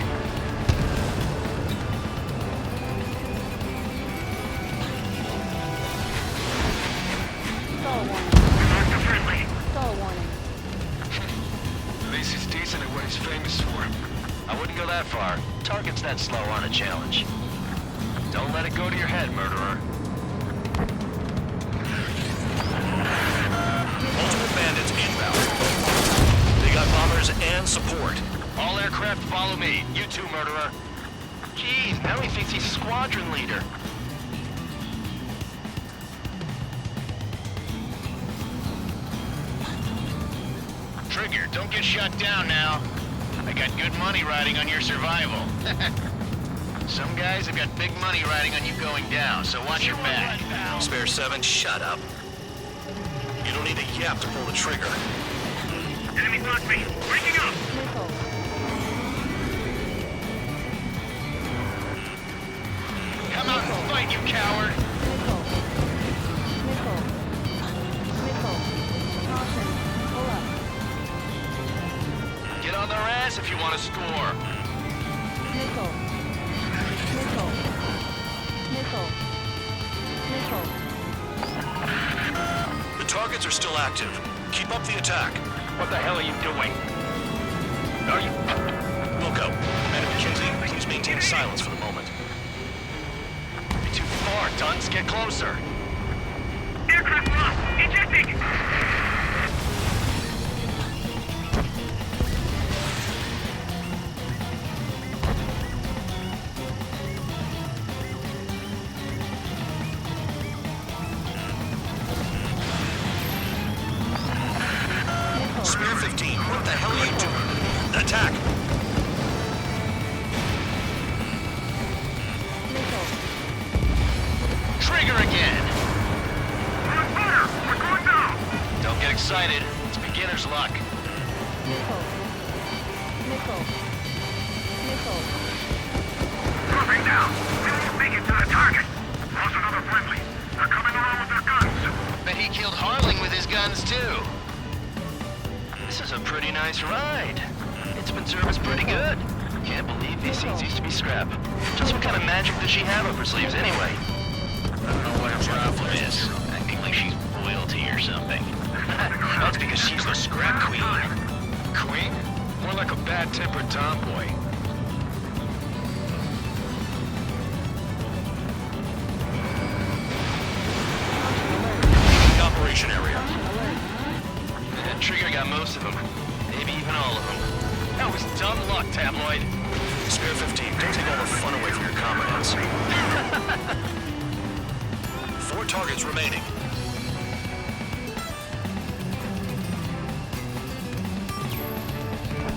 Stall warning. Lost a friendly. Stall warning. At least he's decent at what he's famous for. I wouldn't go that far. Targets that slow aren't a challenge. Don't let it go to your head, murderer. Ultimate bandits inbound. They got bombers and support. All aircraft follow me. You too, murderer. Jeez, now he thinks he's squadron leader. Trigger, don't get shut down now. I got good money riding on your survival. Some guys have got big money riding on you going down, so watch your back. Spare 7, shut up. You don't need a yap to pull the trigger. Enemy blocked me. Breaking up. Missile. Come out and fight, you coward! Missile. Missile. Missile. Caution. Pull up. Get on their ass if you want to score. Missile. Missile. Missile. Missile. The targets are still active. Keep up the attack. What the hell are you doing? Are you... Wilco, Commander McKenzie, please maintain silence for the moment. You're too far, Dunce. Get closer. Aircraft lost. Ejecting. Spear 15, what the hell are you doing? Attack! Trigger again! We're going down! Don't get excited. It's beginner's luck. Missile. Missile. Missile. Dropping down. We won't make it to the target. Lost another friendly. They're coming around with their guns. Bet he killed Harling with his guns, too. This is a pretty nice ride. It's been serviced pretty good. Can't believe these things used to be scrap. Just what kind of magic does she have up her sleeves anyway? I don't know what her problem is. Acting like she's royalty or something. That's because she's the scrap queen. Queen? More like a bad-tempered tomboy. Operation area. Trigger got most of them. Maybe even all of them. That was dumb luck, Tabloid. Spare 15, don't take all the fun away from your comrades. 4 targets remaining.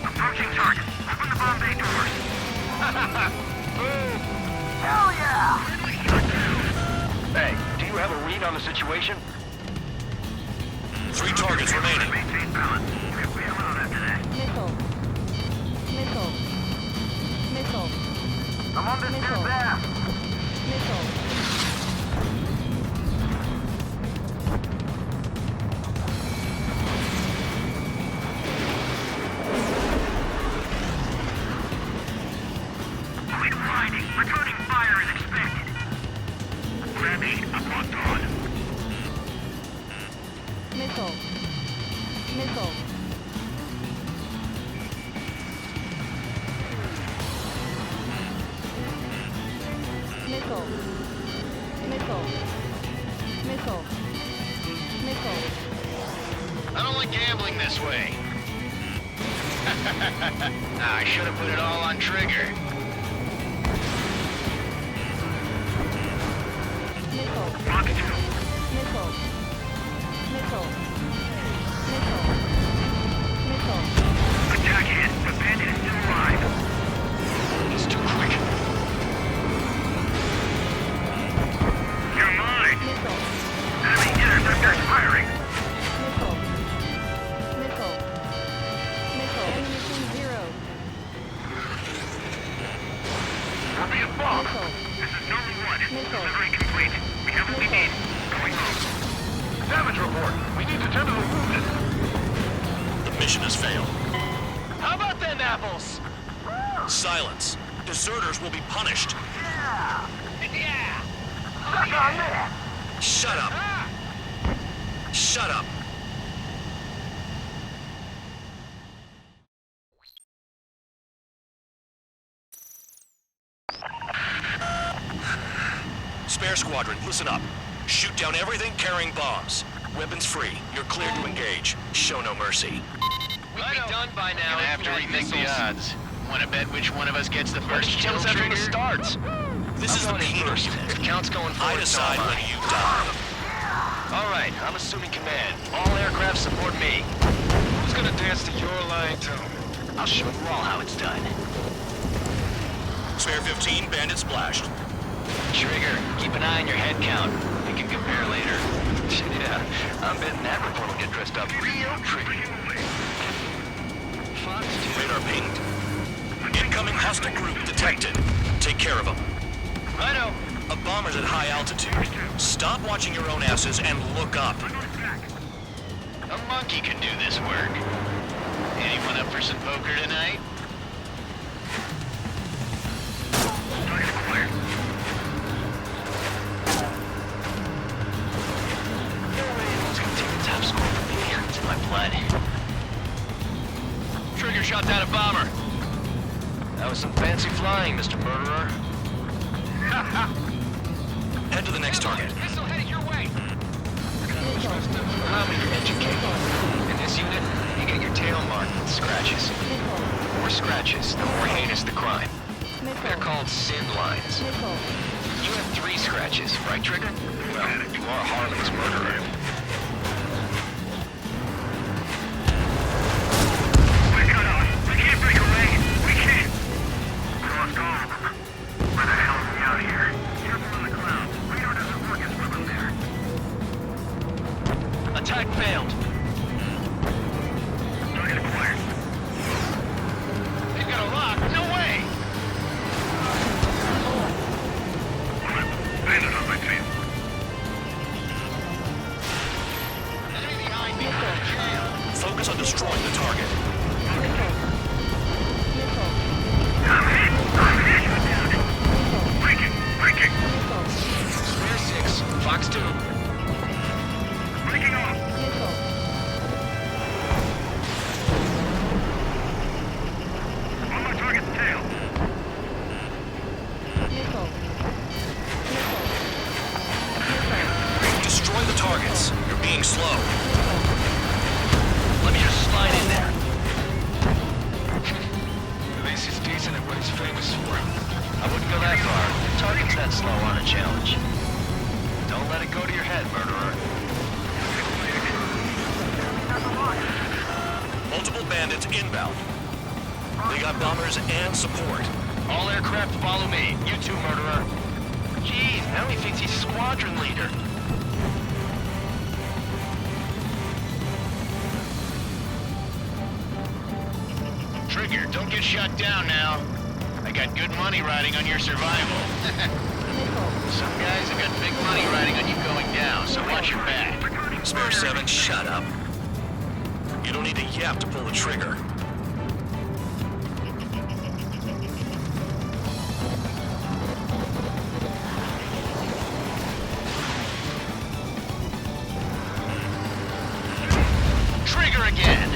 Approaching target. Open the bomb bay doors. Boom! Hell yeah! Hey, do you have a read on the situation? 3 targets remaining. Maintain balance. We'll be alone after that. Missile. Missile. Missile. I'm on this dude's ass. Missile. Quit whining. Returning fire is expected. Grab heat. I'm locked on. Missile. Missile. Missile. Missile. Missile. Missile. I don't like gambling this way. I should have put it all on Trigger. Missile. Box 2. Missile. Missile. Missile. Missile. Attack hit. The bandit is still alive. He's too quick. You're mine. Missile. Enemy interceptors firing. Missile. Missile. Missile. Ammunition 0. Copy a bomb. Missile. This is number 1. Missile. Delivery complete. We have what we need. Going home. Damage report. We need to tend to the wounded. The mission has failed. How about them apples? Silence. Deserters will be punished. Yeah. Yeah! Suck on that. Shut up. Shut up. Spare squadron, listen up. Shoot down everything carrying bombs. Weapons free. You're cleared to engage. Show no mercy. We'd be done by now. Gonna have to rethink the odds. Want to bet which one of us gets the first kill after the starts? This is the penal first. unit. If count's going forward, I decide when you die. All right, I'm assuming command. All aircraft support me. Who's gonna dance to your line tune? I'll show you all how it's done. Spare 15, bandit splashed. Trigger, keep an eye on your head count. We can compare later. Yeah, I'm betting that report will get dressed up real tricky. Fox 2. Radar pinged. Incoming hostile group detected. Take care of them. Righto. A bomber's at high altitude. Stop watching your own asses and look up. A monkey can do this work. Anyone up for some poker tonight? Top score for me. It's in my blood. Trigger shot down a bomber. That was some fancy flying, Mr. Murderer. Head to the next target. Missile headed your way. Allow me to educate you. In this unit, you get your tail marked with scratches. The more scratches, the more heinous the crime. They're called sin lines. You have 3 scratches, right, Trigger? Well, you are Harley's murderer. We're cut off. We can't break away. We can't. We lost all of them. Where the hell are we out here? Careful in the clouds. Radar doesn't work as well in there. Attack failed. Target acquired. They've got a lock. No way! Bandit on my tail. Destroy the targets. You're being slow. Let me just slide in there. At least he's decent at what he's famous for. I wouldn't go that far. Target's that slow on a challenge. Don't let it go to your head, murderer. Multiple bandits inbound. They got bombers and support. All aircraft follow me. You too, murderer. Jeez, now he thinks he's squadron leader. Trigger, don't get shut down now. I got good money riding on your survival. Some guys have got big money riding on you going down, so watch your back. Spare 7, shut up. You don't need to yap to pull the trigger. Trigger again!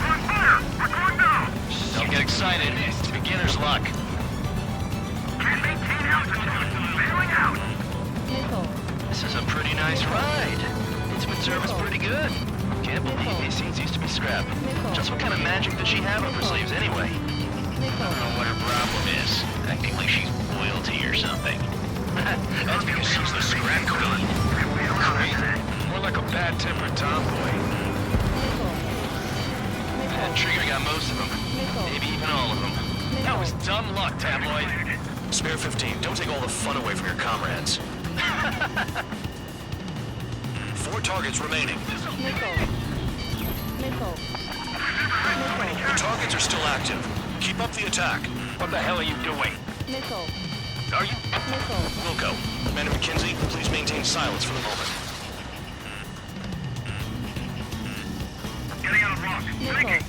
On fire! We're going down! Don't get excited. It's beginner's luck. Can't maintain altitude. Bailing out! This is a pretty nice ride. Intimate service pretty good. Can't believe these scenes used to be scrap. Just what kind of magic does she have up her sleeves anyway? I don't know what her problem is. Acting like she's royalty or something. That's because she's the scrap queen. More like a bad-tempered tomboy. That Trigger got most of them. Maybe even all of them. That was dumb luck, Tabloid. Spare 15, don't take all the fun away from your comrades. 4 targets remaining. The targets are still active. Keep up the attack. What the hell are you doing? Are you... Wilco, Commander McKenzie, please maintain silence for the moment. Getting out of rock. Breaking.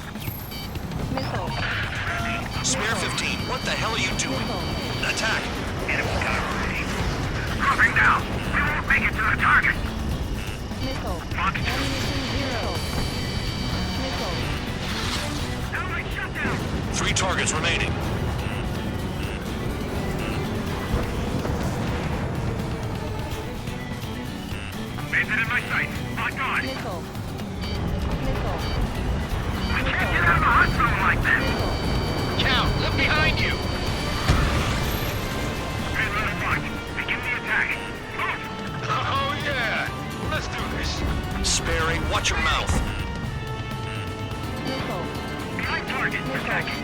Spare 15, what the hell are you doing? Attack! Enemy cover. Dropping down. We won't make it to the target. Fox 2. Element shut down. 3 targets remaining. Bandit in my sight. Locked on. I can't get out of the hot zone like this. Count, look behind you! Red Runner Fox, begin the attack. Move! Oh yeah! Let's do this. Sperry, watch your mouth. Behind target. Attacking.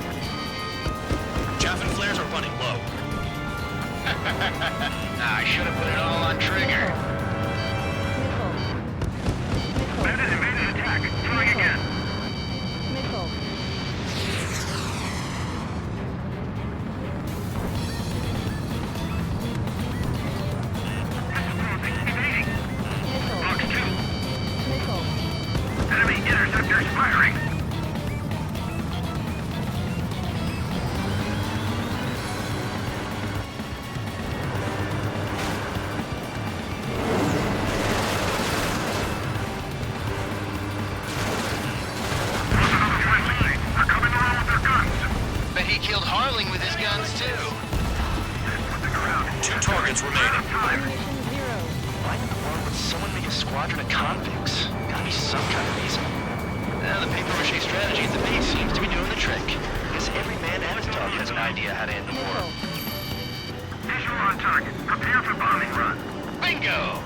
Chaff and flares are running low. I should have put it all on Trigger. Bandit evaded attack. Trying again. Evading. Fox 2. Enemy interceptors firing. They're coming around with their guns. Bet he killed Harling with his guns too. 2 targets remaining. Why in the world would someone make a squadron of convicts? Gotta be some kind of reason. The paper-mache strategy at the base seems to be doing the trick. Guess every man and his dog has an idea how to end the war. Visual on target. Prepare for bombing run. Bingo!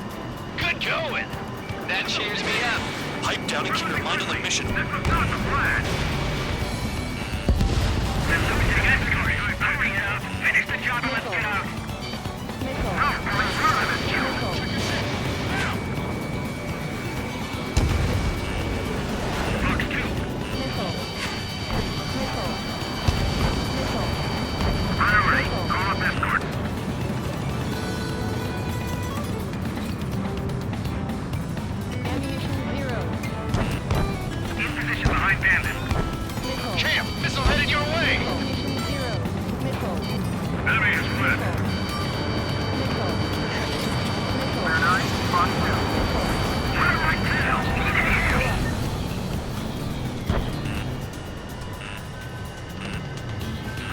Good going! That cheers me up. Pipe down and keep your mind on the mission. This was not the plan. They're losing escort. Hurry up. Finish the job and let's get out. No, we're in front of this job. Fox 2. Priority. Call up escort. In position behind bandit. Champ, missile headed your way! Enemy is split. Where 9? Fox 2. Fire my tail.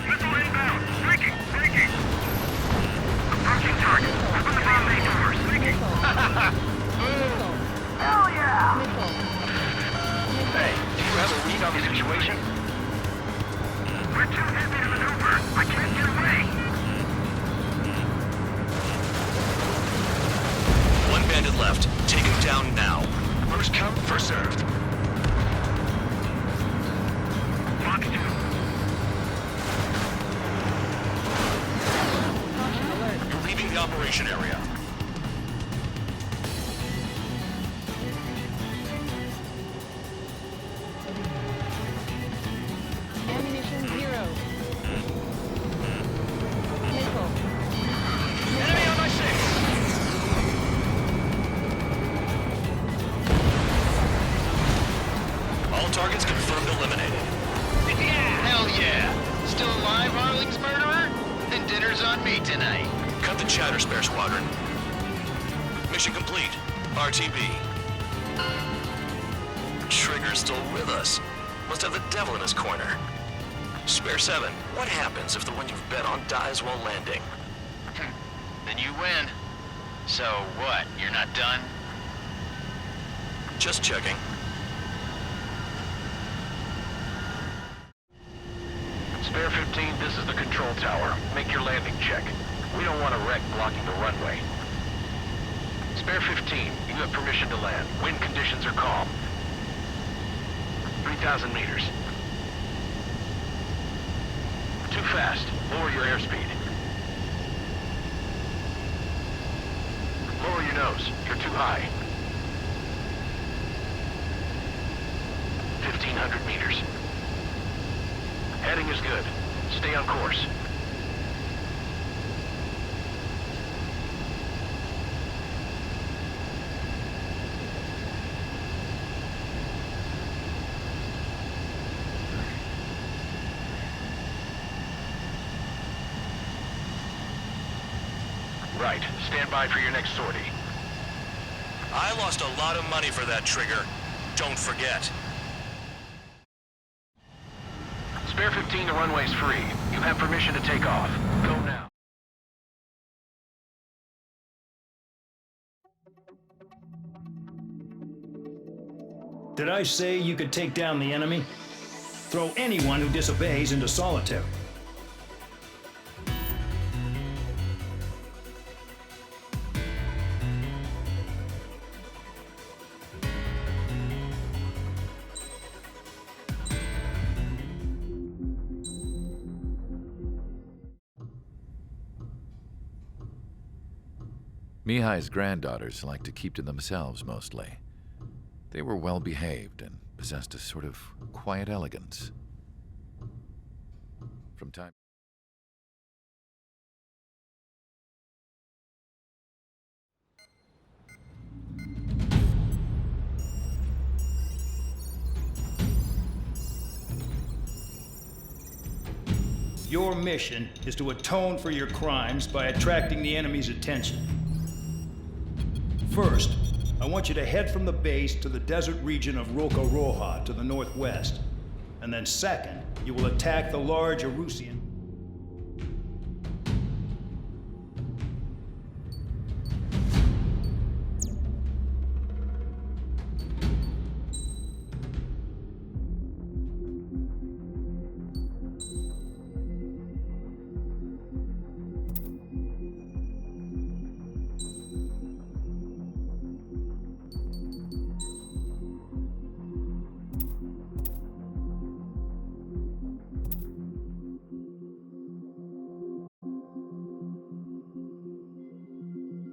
Missile inbound. Breaking. left. Take him down now. First come, first served. Fox 2. Caution alert. You're leaving the operation area. Ammunition 0. Nickel. Enemy on my 6! All targets confirmed eliminated. Yeah! Hell yeah! Still alive, Harling's murderer? Then dinner's on me tonight. Cut the chatter, Spare Squadron. Mission complete. RTB. Trigger's still with us. Must have the devil in his corner. Spare 7, what happens if the one you've bet on dies while landing? Then you win. So what, you're not done? Just checking. Spare 15, this is the control tower. Make your landing check. We don't want a wreck blocking the runway. Spare 15, you have permission to land. Wind conditions are calm. 3,000 meters. Too fast. Lower your airspeed. Lower your nose. You're too high. 1,500 meters. Heading is good. Stay on course. Right. Stand by for your next sortie. I lost a lot of money for that, Trigger. Don't forget. Spare 15, the runway's free. You have permission to take off. Go now. Did I say you could take down the enemy? Throw anyone who disobeys into solitary. Mihai's granddaughters liked to keep to themselves mostly. They were well behaved and possessed a sort of quiet elegance. From time Your mission is to atone for your crimes by attracting the enemy's attention. First, I want you to head from the base to the desert region of Roca Roja to the northwest. And then second, you will attack the large Erusian